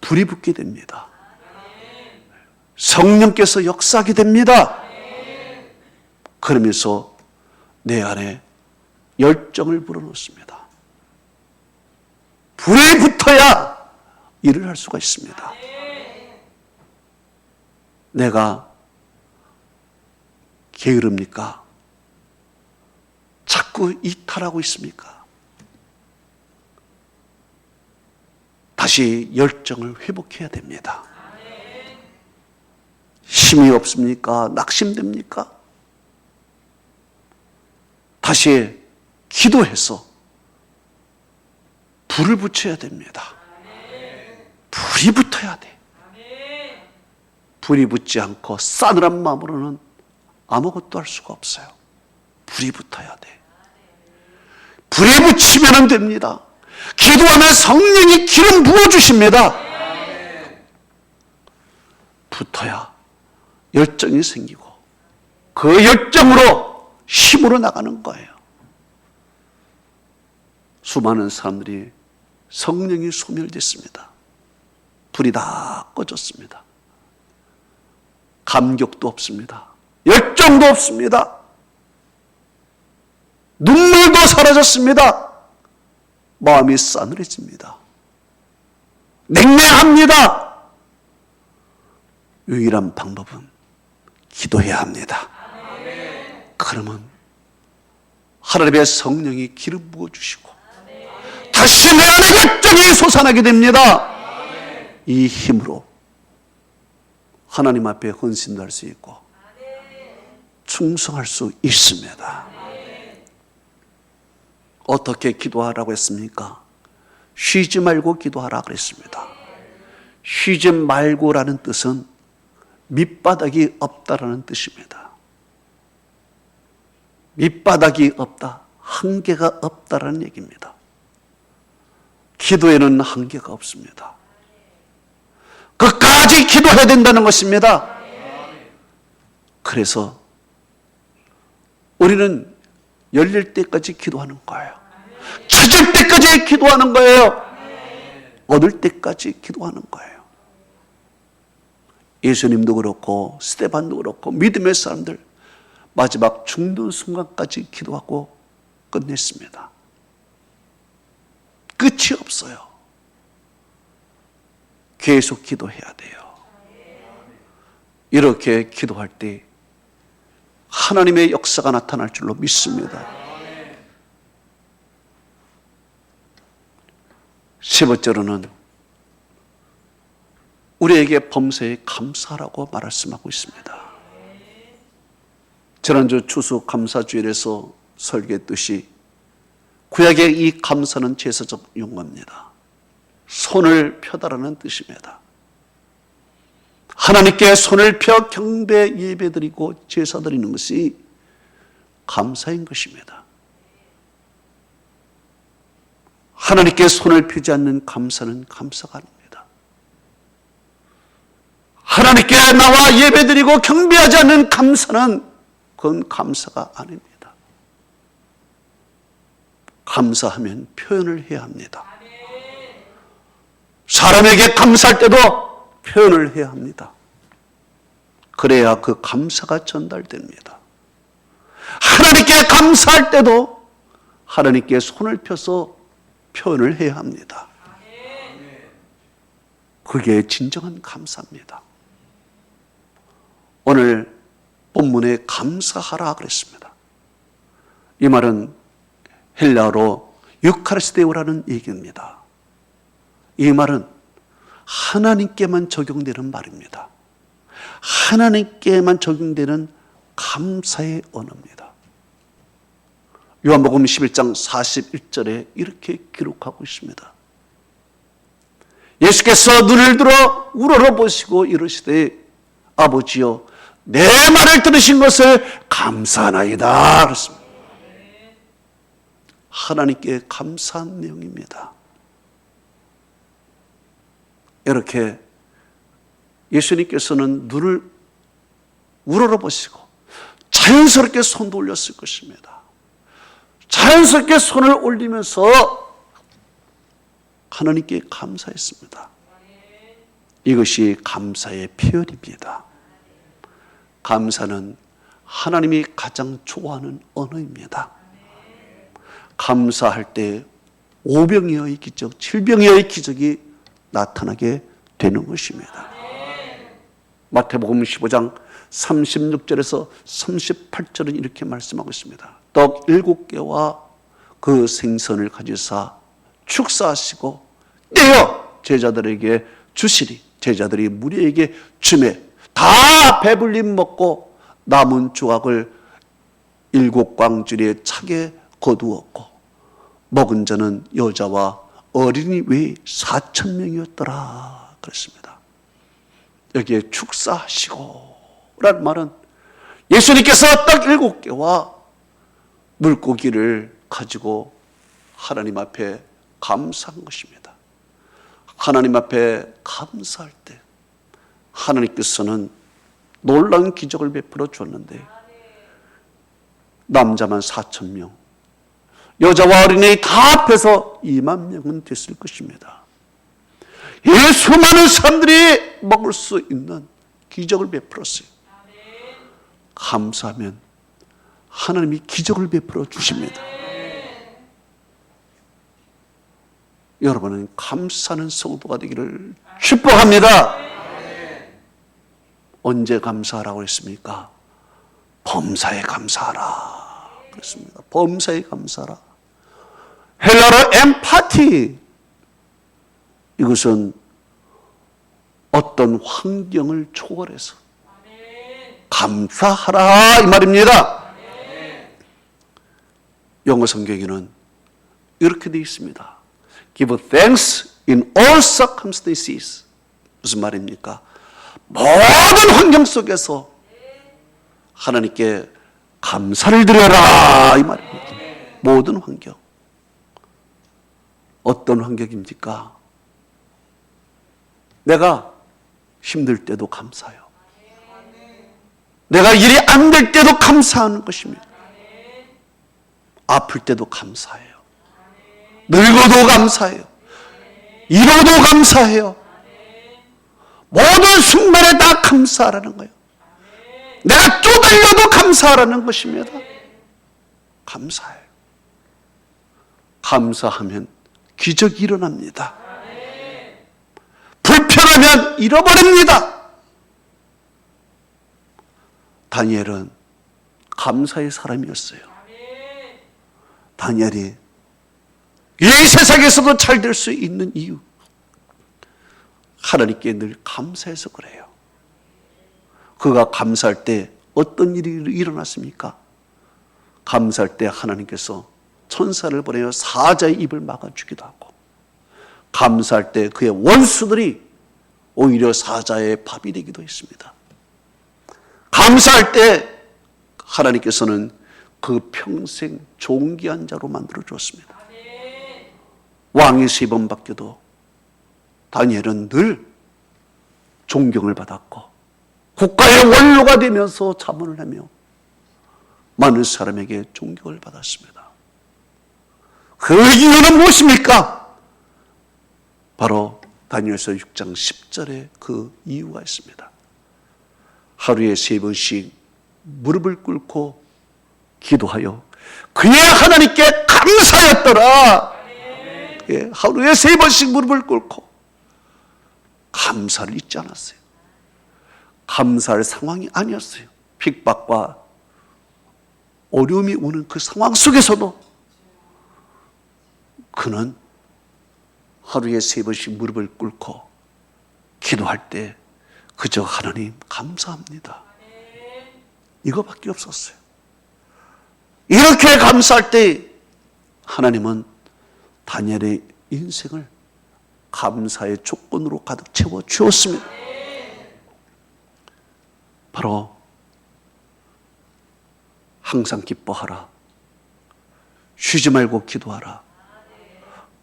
불이 붙게 됩니다. 성령께서 역사하게 됩니다. 그러면서 내 안에 열정을 불어넣습니다. 불이 붙어야 일을 할 수가 있습니다. 내가 게으릅니까? 자꾸 이탈하고 있습니까? 다시 열정을 회복해야 됩니다. 힘이 없습니까? 낙심됩니까? 다시 기도해서 불을 붙여야 됩니다. 불이 붙어야 돼. 불이 붙지 않고 싸늘한 마음으로는 아무것도 할 수가 없어요. 불이 붙어야 돼. 불이 붙이면 안 됩니다. 기도하면 성령이 기름 부어주십니다. 붙어야 열정이 생기고 그 열정으로 힘으로 나가는 거예요. 수많은 사람들이 성령이 소멸됐습니다. 불이 다 꺼졌습니다. 감격도 없습니다. 열정도 없습니다. 눈물도 사라졌습니다. 마음이 싸늘해집니다. 냉랭합니다. 유일한 방법은 기도해야 합니다. 그러면 하나님의 성령이 기름 부어주시고 다시 내 안에 열정이 솟아나게 됩니다. 이 힘으로 하나님 앞에 헌신도 할 수 있고 충성할 수 있습니다. 어떻게 기도하라고 했습니까? 쉬지 말고 기도하라 그랬습니다. 쉬지 말고라는 뜻은 밑바닥이 없다라는 뜻입니다. 밑바닥이 없다, 한계가 없다라는 얘기입니다. 기도에는 한계가 없습니다. 끝까지 기도해야 된다는 것입니다. 그래서 우리는 열릴 때까지 기도하는 거예요. 찾을 때까지 기도하는 거예요. 얻을 때까지 기도하는 거예요. 예수님도 그렇고 스데반도 그렇고 믿음의 사람들 마지막 죽는 순간까지 기도하고 끝냈습니다. 끝이 없어요. 계속 기도해야 돼요. 이렇게 기도할 때 하나님의 역사가 나타날 줄로 믿습니다. 세 번째로는 우리에게 범사에 감사하라고 말씀하고 있습니다. 지난주 추수 감사주일에서 설교했듯이 구약의 이 감사는 제사적 용어입니다. 손을 펴다라는 뜻입니다. 하나님께 손을 펴 경배 예배드리고 제사드리는 것이 감사인 것입니다. 하나님께 손을 펴지 않는 감사는 감사가 아닙니다. 하나님께 나와 예배드리고 경배하지 않는 감사는 그건 감사가 아닙니다. 감사하면 표현을 해야 합니다. 사람에게 감사할 때도 표현을 해야 합니다. 그래야 그 감사가 전달됩니다. 하나님께 감사할 때도 하나님께 손을 펴서 표현을 해야 합니다. 그게 진정한 감사입니다. 오늘 본문에 감사하라 그랬습니다. 이 말은 헬라어로 유카리스테오라는 얘기입니다. 이 말은 하나님께만 적용되는 말입니다. 하나님께만 적용되는 감사의 언어입니다. 요한복음 11장 41절에 이렇게 기록하고 있습니다. 예수께서 눈을 들어 우러러보시고 이르시되 아버지여 내 말을 들으신 것을 감사하나이다 그랬습니다. 하나님께 감사한 내용입니다. 이렇게 예수님께서는 눈을 우러러보시고 자연스럽게 손도 올렸을 것입니다. 자연스럽게 손을 올리면서 하나님께 감사했습니다. 이것이 감사의 표현입니다. 감사는 하나님이 가장 좋아하는 언어입니다. 감사할 때 오병이어의 기적, 칠병이어의 기적이 나타나게 되는 것입니다. 마태복음 15장 36절에서 38절은 이렇게 말씀하고 있습니다. 떡 7개와 그 생선을 가지사 축사하시고 떼어 제자들에게 주시리. 제자들이 무리에게 주매 다 배불림 먹고 남은 조각을 7광주리에 차게 거두었고 먹은 자는 여자와 어린이 외에 4,000명이었더라 그랬습니다. 여기에 축사하시고 라는 말은 예수님께서 떡 7개와 물고기를 가지고 하나님 앞에 감사한 것입니다. 하나님 앞에 감사할 때 하나님께서는 놀라운 기적을 베풀어 줬는데 남자만 4,000명, 여자와 어린아이 다 합해서 2만 명은 됐을 것입니다. 이 수많은 사람들이 먹을 수 있는 기적을 베풀었어요. 감사하면 하나님이 기적을 베풀어 주십니다. 여러분은 감사하는 성도가 되기를 축복합니다. 언제 감사하라고 했습니까? 범사에 감사하라 그랬습니다. 범사에 감사하라. 헬라어 엠파티, 이것은 어떤 환경을 초월해서 감사하라 이 말입니다. 영어 성경에는 이렇게 되어 있습니다. Give thanks in all circumstances. 무슨 말입니까? 모든 환경 속에서 하나님께 감사를 드려라 이 말입니다. 모든 환경. 어떤 환경입니까? 내가 힘들 때도 감사해요. 내가 일이 안 될 때도 감사하는 것입니다. 아플 때도 감사해요. 늙어도 감사해요. 잃어도 감사해요. 모든 순간에 다 감사하라는 거예요. 내가 쪼달려도 감사하라는 것입니다. 감사해요. 감사하면 기적이 일어납니다. 불평하면 잃어버립니다. 다니엘은 감사의 사람이었어요. 다니엘이 이 세상에서도 잘 될 수 있는 이유, 하나님께 늘 감사해서 그래요. 그가 감사할 때 어떤 일이 일어났습니까? 감사할 때 하나님께서 천사를 보내어 사자의 입을 막아주기도 하고, 감사할 때 그의 원수들이 오히려 사자의 밥이 되기도 했습니다. 감사할 때 하나님께서는 그 평생 존귀한 자로 만들어 주었습니다. 왕이 3번 바뀌어도 다니엘은 늘 존경을 받았고 국가의 원로가 되면서 자문을 하며 많은 사람에게 존경을 받았습니다. 그 이유는 무엇입니까? 바로 다니엘서 6장 10절에 그 이유가 있습니다. 하루에 3번씩 무릎을 꿇고 기도하여 그의 하나님께 감사했더라. 예, 하루에 3번씩 무릎을 꿇고 감사를 잊지 않았어요. 감사할 상황이 아니었어요. 핍박과 어려움이 오는 그 상황 속에서도 그는 하루에 3번씩 무릎을 꿇고 기도할 때 그저 하나님 감사합니다, 이거밖에 없었어요. 이렇게 감사할 때 하나님은 다니엘의 인생을 감사의 조건으로 가득 채워 주었습니다. 바로 항상 기뻐하라, 쉬지 말고 기도하라,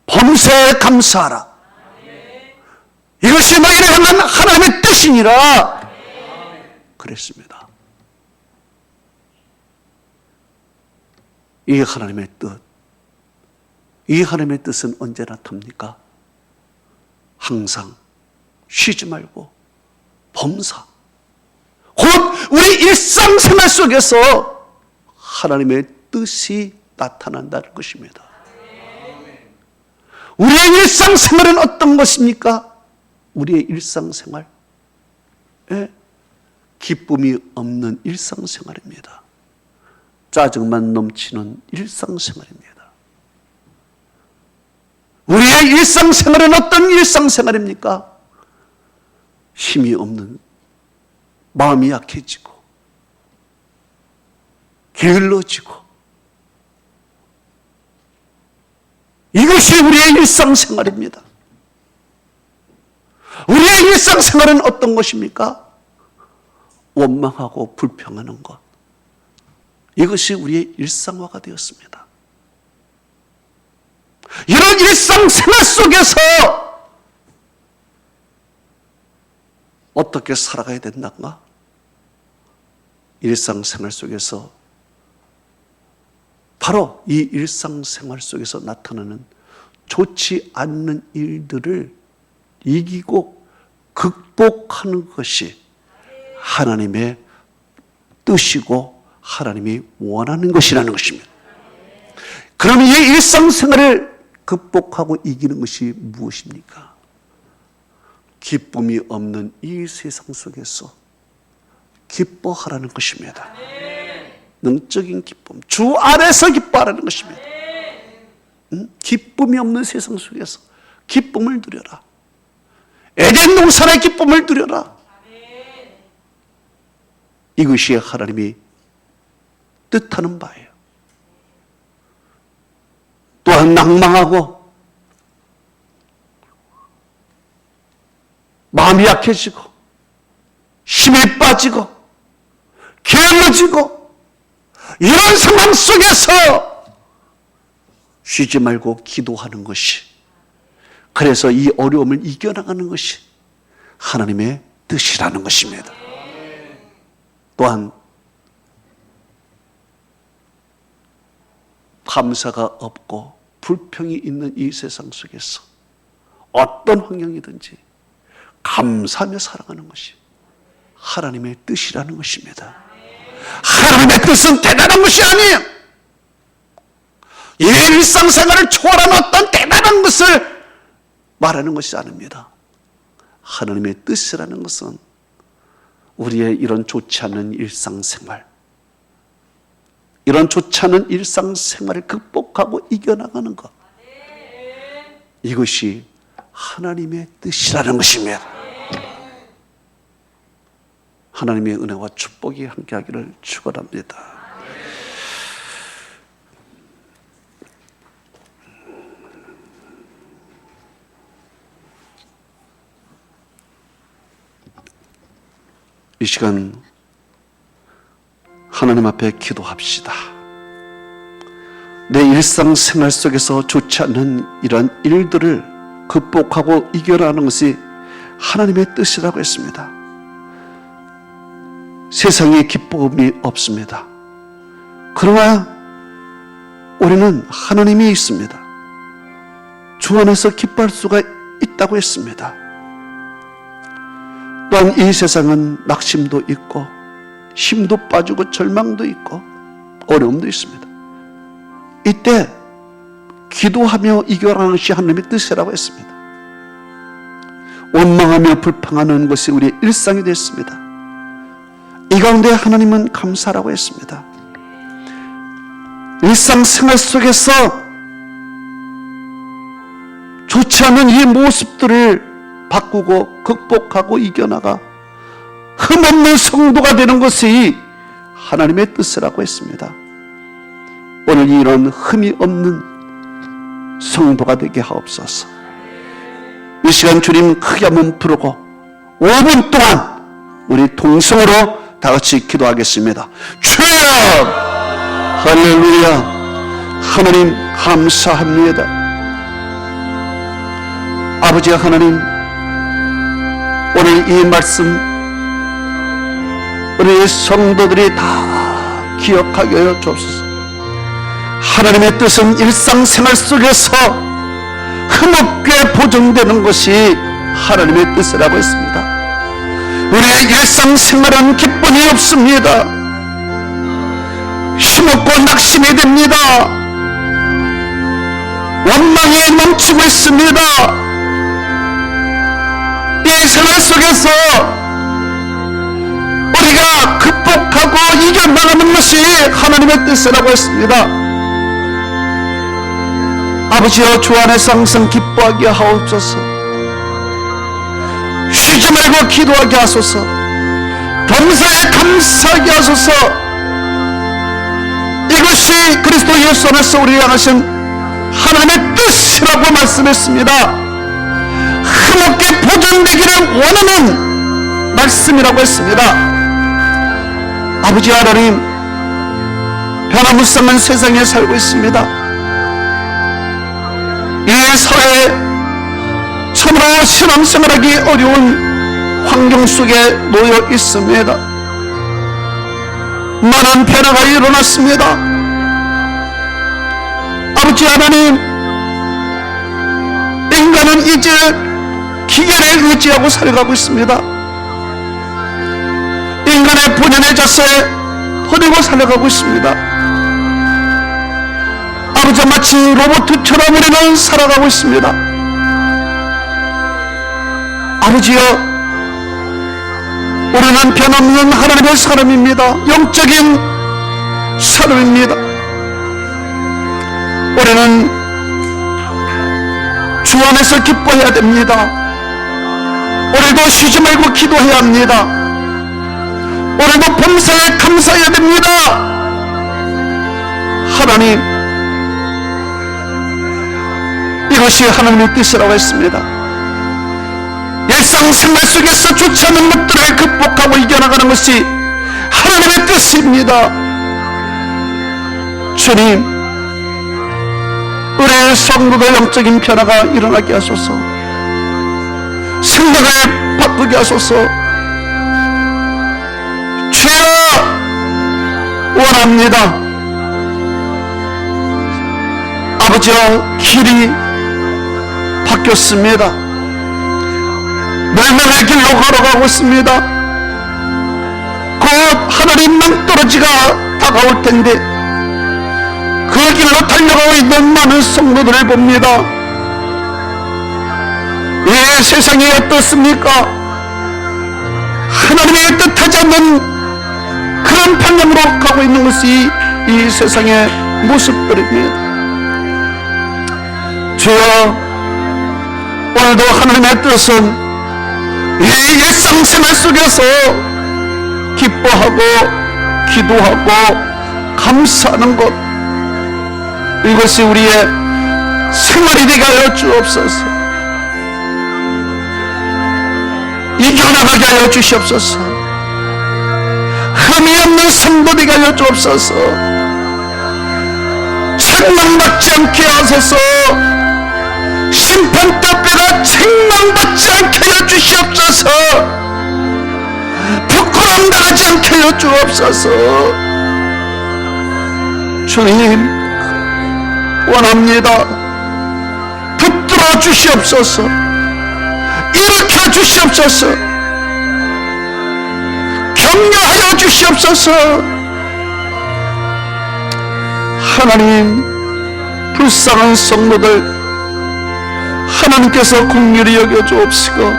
범사에 감사하라, 이것이 너희를 향한 하나님의 뜻이니라 그랬습니다. 이 하나님의 뜻, 이 하나님의 뜻은 언제 나타납니까? 항상 쉬지 말고 범사, 곧 우리 일상생활 속에서 하나님의 뜻이 나타난다는 것입니다. 우리의 일상생활은 어떤 것입니까? 우리의 일상생활, 기쁨이 없는 일상생활입니다. 짜증만 넘치는 일상생활입니다. 우리의 일상생활은 어떤 일상생활입니까? 힘이 없는, 마음이 약해지고 게을러지고, 이것이 우리의 일상생활입니다. 우리의 일상생활은 어떤 것입니까? 원망하고 불평하는 것, 이것이 우리의 일상화가 되었습니다. 이런 일상생활 속에서 어떻게 살아가야 된단가? 일상생활 속에서 바로 이 일상생활 속에서 나타나는 좋지 않는 일들을 이기고 극복하는 것이 하나님의 뜻이고 하나님이 원하는 것이라는 것입니다. 그러면 이 일상생활을 극복하고 이기는 것이 무엇입니까? 기쁨이 없는 이 세상 속에서 기뻐하라는 것입니다. 능적인 기쁨, 주 안에서 기뻐하라는 것입니다. 기쁨이 없는 세상 속에서 기쁨을 누려라. 에덴 동산의 기쁨을 누려라. 이것이 하나님이 뜻하는 바예요. 또한 낭망하고 마음이 약해지고 힘이 빠지고 게을러지고 이런 상황 속에서 쉬지 말고 기도하는 것이, 그래서 이 어려움을 이겨나가는 것이 하나님의 뜻이라는 것입니다. 또한 감사가 없고 불평이 있는 이 세상 속에서 어떤 환경이든지 감사하며 살아가는 것이 하나님의 뜻이라는 것입니다. 하나님의 뜻은 대단한 것이 아니에요. 이 일상생활을 초월한 어떤 대단한 것을 말하는 것이 아닙니다. 하나님의 뜻이라는 것은 우리의 이런 좋지 않은 일상생활, 이런 좋지 않은 일상생활을 극복하고 이겨나가는 것, 이것이 하나님의 뜻이라는 것입니다. 하나님의 은혜와 축복이 함께하기를 축원합니다. 이 시간 하나님 앞에 기도합시다. 내 일상생활 속에서 좋지 않는 이런 일들을 극복하고 이겨나가는 것이 하나님의 뜻이라고 했습니다. 세상에 기쁨이 없습니다. 그러나 우리는 하나님이 있습니다. 주 안에서 기뻐할 수가 있다고 했습니다. 또한 이 세상은 낙심도 있고 힘도 빠지고 절망도 있고 어려움도 있습니다. 이때 기도하며 이겨나가는 것이 하나님의 뜻이라고 했습니다. 원망하며 불평하는 것이 우리의 일상이 됐습니다. 이 가운데 하나님은 감사라고 했습니다. 일상생활 속에서 좋지 않은 이 모습들을 바꾸고 극복하고 이겨나가 흠없는 성도가 되는 것이 하나님의 뜻이라고 했습니다. 오늘 이런 흠이 없는 성도가 되게 하옵소서. 이 시간 주님 크게 한번 부르고 5분 동안 우리 동성으로 다 같이 기도하겠습니다. 주여, 할렐루야. 하나님 감사합니다. 아버지 하나님, 오늘 이 말씀 우리 성도들이 다 기억하게 하여 주옵소서. 하나님의 뜻은 일상생활 속에서 흠없게 보존되는 것이 하나님의 뜻이라고 했습니다. 우리의 일상생활은 기쁨이 없습니다. 힘없고 낙심이 됩니다. 원망이 넘치고 있습니다. 이 생활 속에서 우리가 극복하고 이겨나가는 것이 하나님의 뜻이라고 했습니다. 아버지여, 주 안에서 항상 기뻐하게 하옵소서. 쉬지 말고 기도하게 하소서. 범사에 감사하게 하소서. 이것이 그리스도 예수 안에서 우리를 향하신 하나님의 뜻이라고 말씀했습니다. 흠없게 보존되기를 원하는 말씀이라고 했습니다. 아버지 하나님, 변화무쌍한 세상에 살고 있습니다. 이 사회에 참으로 신앙생활하기 어려운 환경 속에 놓여 있습니다. 많은 변화가 일어났습니다. 아버지 하나님, 인간은 이제 기계를 의지하고 살아가고 있습니다. 인간의 본연의 자세 버리고 살아가고 있습니다. 아버지, 마치 로봇처럼 우리는 살아가고 있습니다. 아버지여, 우리는 변함없는 하나님의 사람입니다. 영적인 사람입니다. 우리는 주 안에서 기뻐해야 됩니다. 오늘도 쉬지 말고 기도해야 합니다. 오늘도 범사에 감사해야 됩니다. 하나님, 이것이 하나님의 뜻이라고 했습니다. 일상생활 속에서 좋지 않은 것들을 극복하고 이겨나가는 것이 하나님의 뜻입니다. 주님, 우리의 성도의 영적인 변화가 일어나게 하소서. 생각을 바꾸게 하소서. 주여, 원합니다. 아버지여, 길이 바뀌었습니다. 멸망의 길로 걸어가고 있습니다. 곧 하나님 낭떠러지가 다가올 텐데 그 길로 달려가고 있는 많은 성도들을 봅니다. 이 세상이 어떻습니까? 하나님의 뜻하지 않는 그런 방향으로 가고 있는 것이 이 세상의 모습들입니다. 주여, 오늘도 하나님의 뜻은 이 일상생활 속에서 기뻐하고 기도하고 감사하는 것, 이것이 우리의 생활이 되게 하여 주옵소서. 이겨나가게 하여 주시옵소서. 흠이 없는 성도 되게 하여 주옵소서. 책망받지 않게 하소서. 심판 때때가 책망받지 않게 하여 주시옵소서. 부끄러움 당하지 않게 하여 주옵소서. 주님, 원합니다. 붙들어 주시옵소서. 일으켜 주시옵소서. 격려하여 주시옵소서. 하나님, 불쌍한 성도들 하나님께서 긍휼히 여겨 주옵시고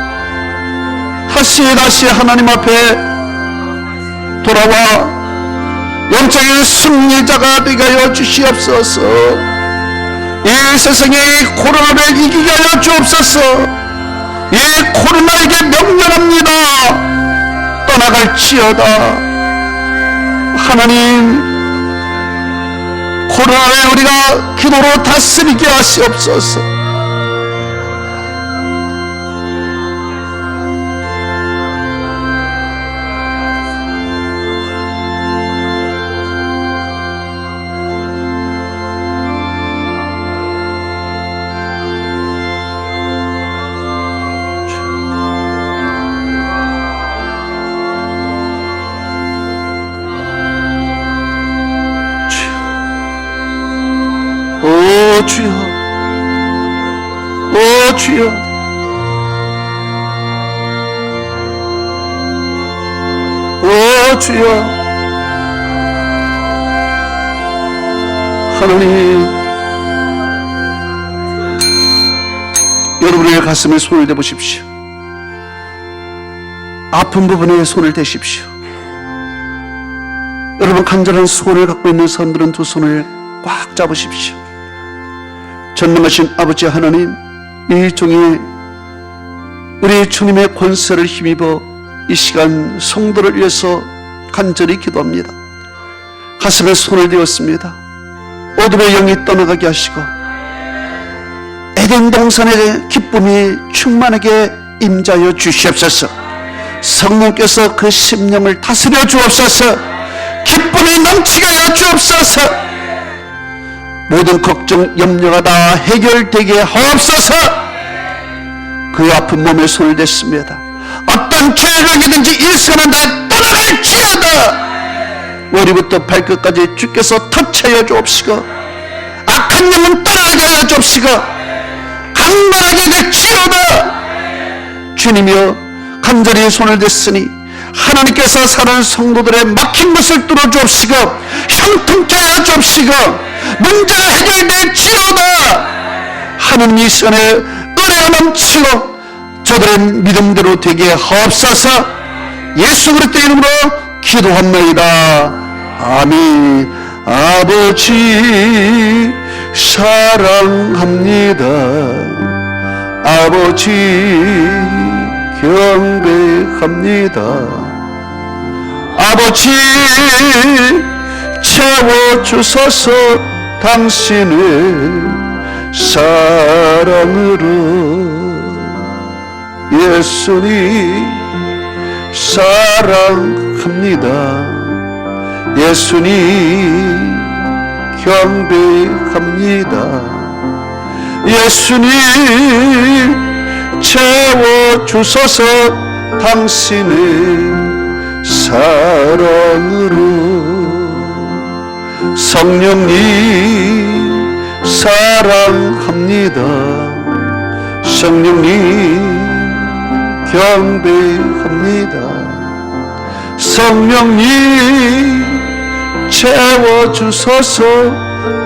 다시 하나님 앞에 돌아와 영적인 승리자가 되게 하여 주시옵소서. 이 세상의 코로나를 이기게 하여 주옵소서. 이 코로나에게 명령합니다. 떠나갈지어다. 하나님, 코로나를 우리가 기도로 다스리게 하시옵소서. 주여, 오 주여, 오 주여. 하나님, 여러분의 가슴에 손을 대보십시오. 아픈 부분에 손을 대십시오. 여러분, 간절한 소원을 갖고 있는 사람들은 두 손을 꽉 잡으십시오. 전능하신 아버지 하나님, 이 종이 우리 주님의 권세를 힘입어 이 시간 성도를 위해서 간절히 기도합니다. 가슴에 손을 대었습니다. 어둠의 영이 떠나가게 하시고 에덴 동산의 기쁨이 충만하게 임자여 주시옵소서. 성령께서 그 심령을 다스려 주옵소서. 기쁨이 넘치게 하여 주옵소서. 모든 걱정 염려가 다 해결되게 하옵소서. 그 아픈 몸에 손을 댔습니다. 어떤 죄악이든지 일선은 다 떠나갈지어다. 머리부터 발끝까지 주께서 터치하여 주옵시고 악한 영은 떠나게 하여 주옵시고 강건하게 될지어다. 주님이여, 간절히 손을 댔으니 하나님께서 사는 성도들의 막힌 것을 뚫어주옵시고 형통케 하여 주옵시고 문제가 해결될지어다. 하느님 이 시간에 은혜가 넘치고 저들의 믿음대로 되게 하옵소서. 예수 그리스도의 이름으로 기도합나이다. 아멘. 아버지 사랑합니다. 아버지 경배합니다. 아버지 채워주소서. 당신의 사랑으로 예수님 사랑합니다. 예수님 경배합니다. 예수님 채워주소서. 당신의 사랑으로. 성령님 사랑합니다. 성령님 경배합니다. 성령님 채워주소서.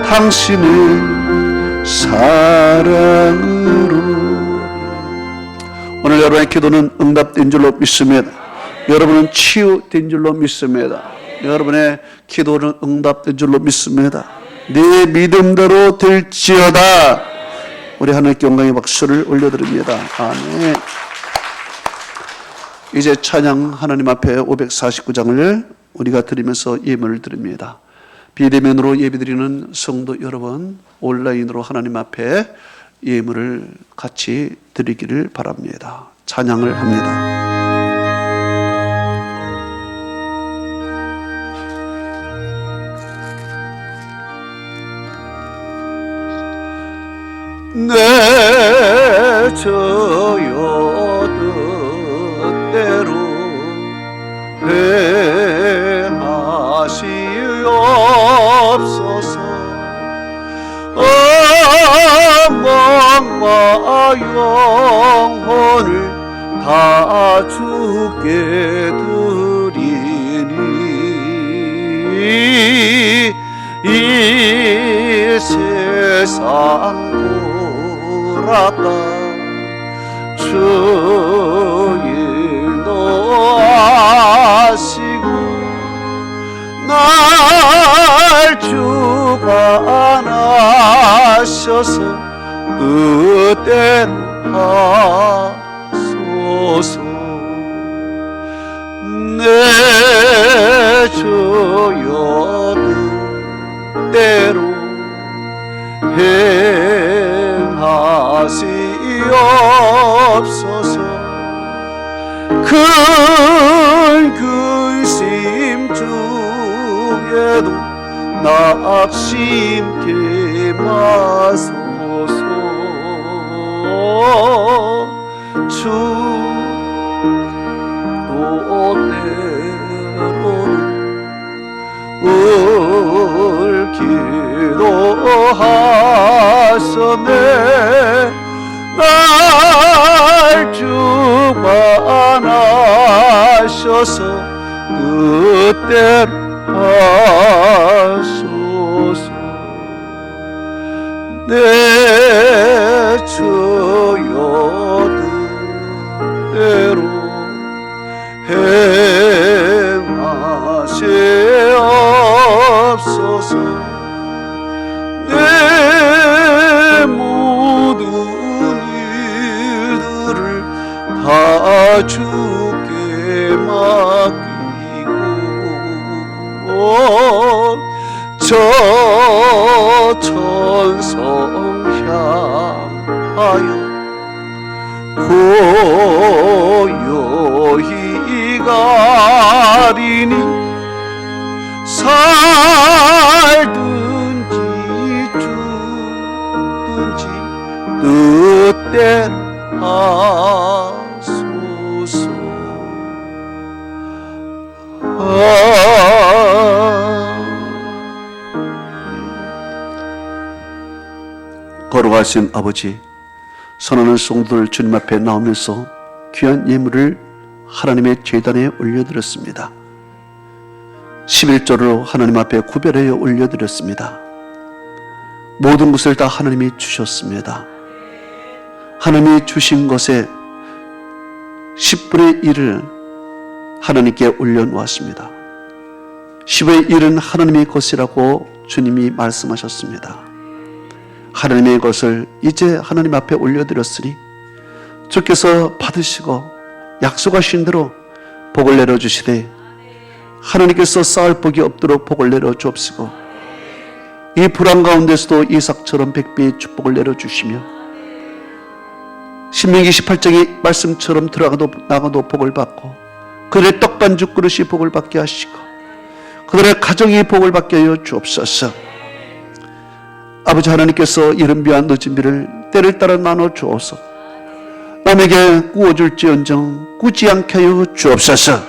당신의 사랑으로. 오늘 여러분의 기도는 응답된 줄로 믿습니다. 여러분은 치유된 줄로 믿습니다. 여러분의 기도는 응답된 줄로 믿습니다. 네 믿음대로 될지어다. 우리 하나님께 영광의 박수를 올려드립니다. 아멘. 이제 찬양 하나님 앞에 549장을 우리가 드리면서 예물을 드립니다. 비대면으로 예배드리는 성도 여러분, 온라인으로 하나님 앞에 예물을 같이 드리기를 바랍니다. 찬양을 합니다. 내 저여 뜻대로 행하시옵소서. 영광과 영혼을 다 주께 드리니 이 세상 돌았다 주 인도하시고 날 주관하셔서 뜻대로 하소서. 내 주여 뜻대로 행하시옵소서. 큰 근심 중에도 낙심케 마소서. 주 뜻대로는 올 기도하셨네. 날 주관하셔서 뜻대로 하소서. 내 주여 뜻대로 행하시옵소서. 내 모든 일들을 다 주께 맡기고 저 천성 향하여 고요히 가리니 살든지 아버지 뜻대로 하소서. 걸어가신 아버지, 선하는 성도들 주님 앞에 나오면서 귀한 예물을 하나님의 제단에 올려드렸습니다. 11조로 하나님 앞에 구별하여 올려드렸습니다. 모든 것을 다 하나님이 주셨습니다. 하나님이 주신 것에 10분의 1을 하나님께 올려놓았습니다. 10의 1은 하나님의 것이라고 주님이 말씀하셨습니다. 하나님의 것을 이제 하나님 앞에 올려드렸으니 주께서 받으시고 약속하신 대로 복을 내려주시되 하나님께서 쌓을 복이 없도록 복을 내려주옵시고 이 불안 가운데서도 이삭처럼 백배의 축복을 내려주시며 신명기 18장의 말씀처럼 들어가도 나가도 복을 받고 그들의 떡반죽 그릇이 복을 받게 하시고 그들의 가정이 복을 받게 하여 주옵소서. 아버지 하나님께서 이른 비와 늦은 비를 때를 따라 나눠 주옵소서. 남에게 구워줄지언정 꾸지 않게 하여 주옵소서.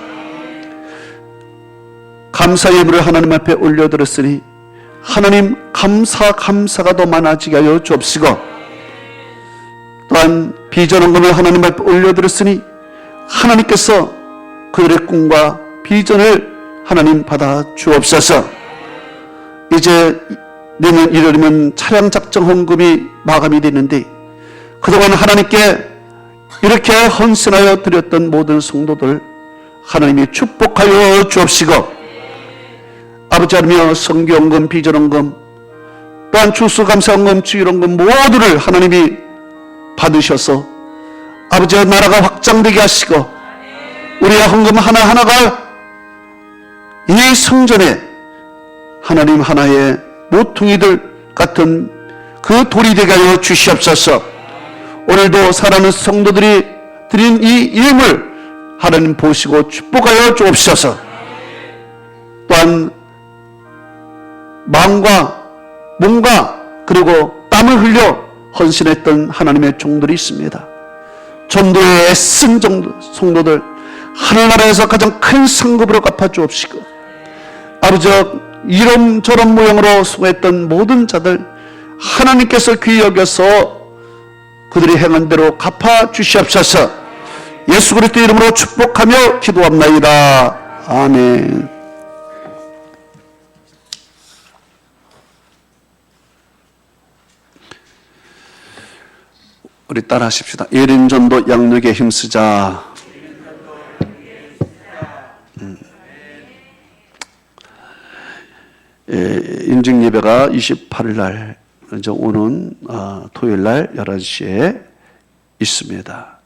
감사 예물을 하나님 앞에 올려드렸으니 하나님 감사가 더 많아지게 하여 주옵시고 또한 비전헌금을 하나님 앞에 올려드렸으니 하나님께서 그들의 꿈과 비전을 하나님 받아 주옵소서. 이제 내년 1월이면 차량 작정 헌금이 마감이 되는데 그동안 하나님께 이렇게 헌신하여 드렸던 모든 성도들 하나님이 축복하여 주옵시고 아버지 하나님 성교헌금, 비전헌금 또한 추수감사헌금, 주일헌금 모두를 하나님이 받으셔서 아버지의 나라가 확장되게 하시고 우리의 헌금 하나하나가 이 성전에 하나님 하나의 모퉁이들 같은 그 돌이 되게 하여 주시옵소서. 오늘도 사랑하는 성도들이 드린 이 예물 하나님 보시고 축복하여 주옵소서. 또한 마음과 몸과 그리고 땀을 흘려 헌신했던 하나님의 종들이 있습니다. 전도에 애쓴 성도들 하늘나라에서 가장 큰 상급으로 갚아주옵시고 아버지 이런저런 모양으로 수고했던 모든 자들 하나님께서 귀히 여겨서 그들이 행한 대로 갚아주시옵소서. 예수 그리스도 이름으로 축복하며 기도합나이다. 아멘. 우리 따라 하십시다. 예린전도 양육에 힘쓰자. 인증 예배가 28일 날 이제 오는 토요일 날 11시에 있습니다.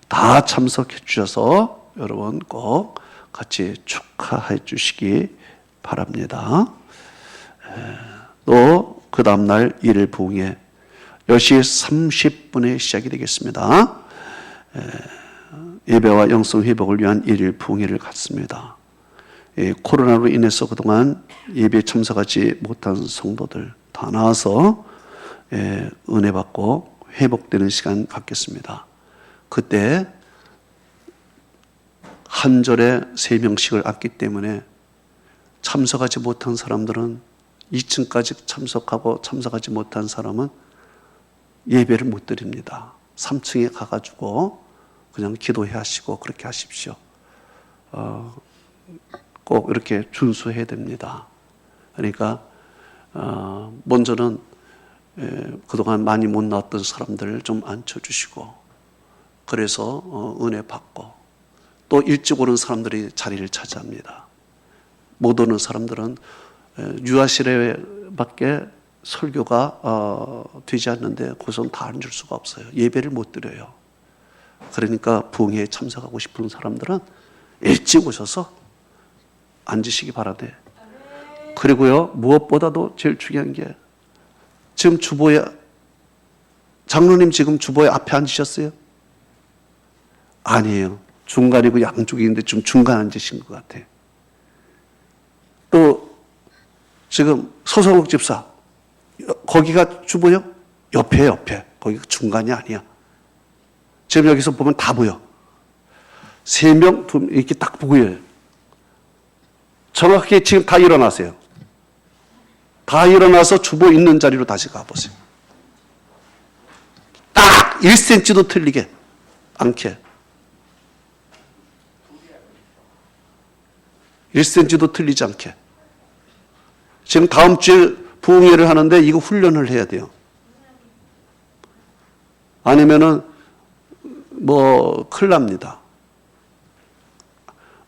다 참석해 주셔서 여러분 꼭 같이 축하해 주시기 바랍니다. 또 그 다음날 1일 부흥회 10시 30분에 시작이 되겠습니다. 예배와 영성 회복을 위한 1일 부흥회를 갖습니다. 코로나로 인해서 그동안 예배에 참석하지 못한 성도들 다 나와서 은혜 받고 회복되는 시간 갖겠습니다. 그때 한 절에 3명씩을 앉기 때문에 참석하지 못한 사람들은 2층까지 참석하고 참석하지 못한 사람은 예배를 못 드립니다. 3층에 가가지고 그냥 기도해 하시고 그렇게 하십시오. 꼭 이렇게 준수해야 됩니다. 그러니까 먼저는 그동안 많이 못 나왔던 사람들을 좀 앉혀주시고 그래서 은혜 받고 또 일찍 오는 사람들이 자리를 차지합니다. 못 오는 사람들은 유아실에밖에 설교가 되지 않는데 그것은 다 앉을 수가 없어요. 예배를 못 드려요. 그러니까 부흥회에 참석하고 싶은 사람들은 일찍 오셔서 앉으시기 바라되 그리고요 무엇보다도 제일 중요한 게 지금 주보에 장로님 지금 주보에 앞에 앉으셨어요? 아니에요. 중간이고 양쪽이 있는데 좀 중간 앉으신 것 같아요. 또 지금 서성욱 집사 거기가 주보요? 옆에. 거기 중간이 아니야. 지금 여기서 보면 다 보여. 3명, 2명 이렇게 딱 보여요. 정확히 지금 다 일어나세요. 다 일어나서 주보 있는 자리로 다시 가보세요. 딱 1cm도 틀리게 않게. 1cm도 틀리지 않게. 지금 다음 주에 부흥회를 하는데 이거 훈련을 해야 돼요. 아니면은 큰일 납니다.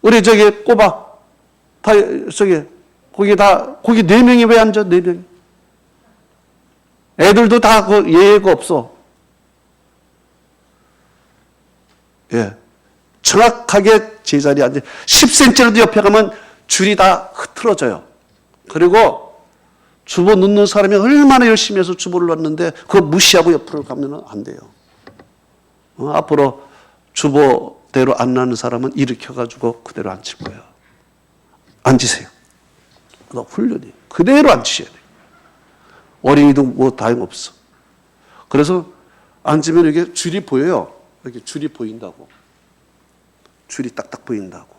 우리 저기 꼬박 다 거기 4명이 왜 앉아? 4명이. 애들도 다 그 예의가 없어. 예. 정확하게 제자리에 앉아. 10cm라도 옆에 가면 줄이 다 흐트러져요. 그리고 주보 넣는 사람이 얼마나 열심히 해서 주보를 넣는데 그거 무시하고 옆으로 가면 안 돼요. 앞으로 주보대로 안 나는 사람은 일으켜가지고 그대로 앉힐 거예요. 앉으세요. 훈련이 그대로 앉으셔야 돼요. 어린이도 다름없어. 그래서 앉으면 이게 줄이 보여요. 이렇게 줄이 보인다고. 줄이 딱딱 보인다고.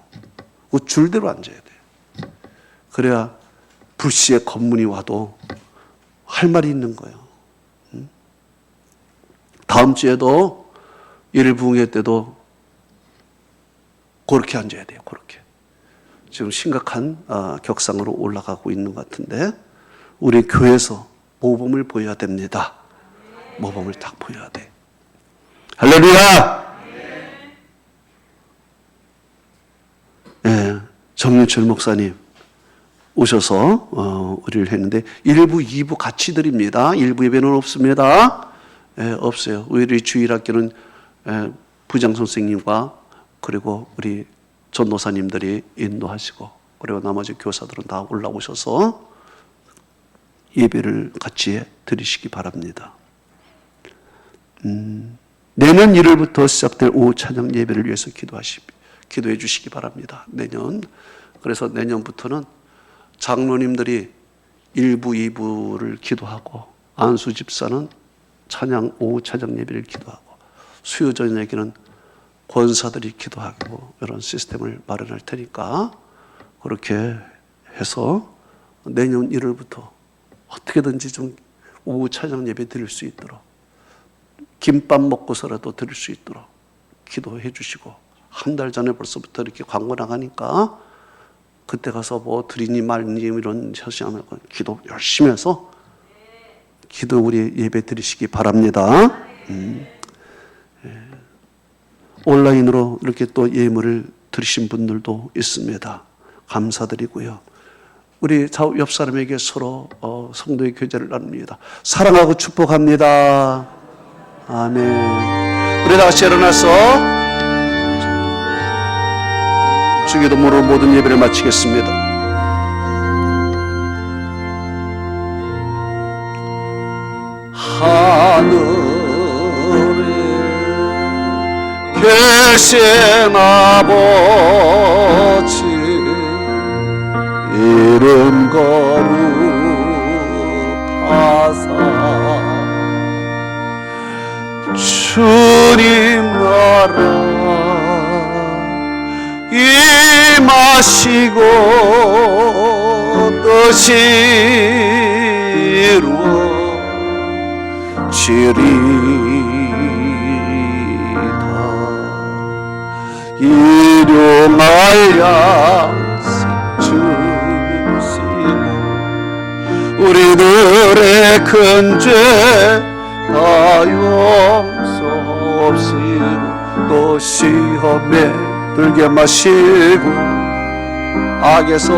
그 줄대로 앉아야 돼요. 그래야 불시에 검문이 와도 할 말이 있는 거예요. 다음 주에도 일부흥회 때도 그렇게 앉아야 돼요. 그렇게. 지금 심각한 격상으로 올라가고 있는 것 같은데 우리 교회에서 모범을 보여야 됩니다. 모범을 딱 보여야 돼. 할렐루야! 네, 정윤철 목사님 오셔서 우리를 했는데 1부, 2부 같이 드립니다. 1부 예배는 없습니다. 없어요. 우리 주일학교는 부장 선생님과 그리고 우리 전도사님들이 인도하시고 그리고 나머지 교사들은 다 올라오셔서 예배를 같이 드리시기 바랍니다. 내년 1월부터 시작될 오후 찬양 예배를 위해서 기도해 주시기 바랍니다. 내년. 그래서 내년부터는 장로님들이 1부, 2부를 기도하고 안수 집사는 오후 찬양 예배를 기도하고 수요 저녁에는 권사들이 기도하고 이런 시스템을 마련할 테니까 그렇게 해서 내년 1월부터 어떻게든지 좀 오후 찬양 예배 드릴 수 있도록 김밥 먹고서라도 드릴 수 있도록 기도해 주시고 한 달 전에 벌써부터 이렇게 광고 나가니까 그때 가서 드리니 말니 이런 하시지 않고 기도 열심히 해서 기도 우리 예배 드리시기 바랍니다. 온라인으로 이렇게 또 예물을 드리신 분들도 있습니다. 감사드리고요. 우리 옆 사람에게 서로 성도의 교제를 나눕니다. 사랑하고 축복합니다. 아멘. 우리 다시 일어나서 주기도문으로 모든 예배를 마치겠습니다. 하늘에 계신 아버지 이름 거룩하사 주님 나라 임하시고 뜻이 이루어지리다. 일용할 양식 주시고 우리들의 큰 죄 다 용서없이고 또 시험에 들게 마시고 악에서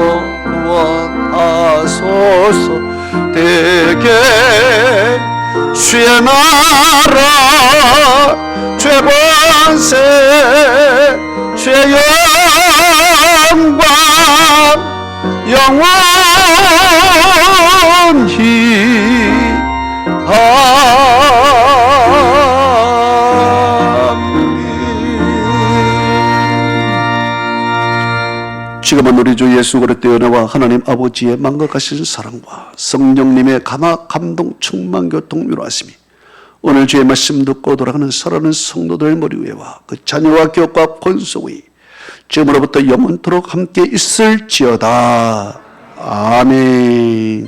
구원하소서. 대개 주의 나라 주의 권세 주의 영광 영원히 지금은 우리 주 예수 그리스도의 은혜와 하나님 아버지의 만극하신 사랑과 성령님의 감화 감동 충만 교통 위로하심이 오늘 주의 말씀 듣고 돌아가는 사랑하는 성도들 머리 위에와 그 자녀와 기업과 권속 위 지금으로부터 영원토록 함께 있을지어다. 아멘.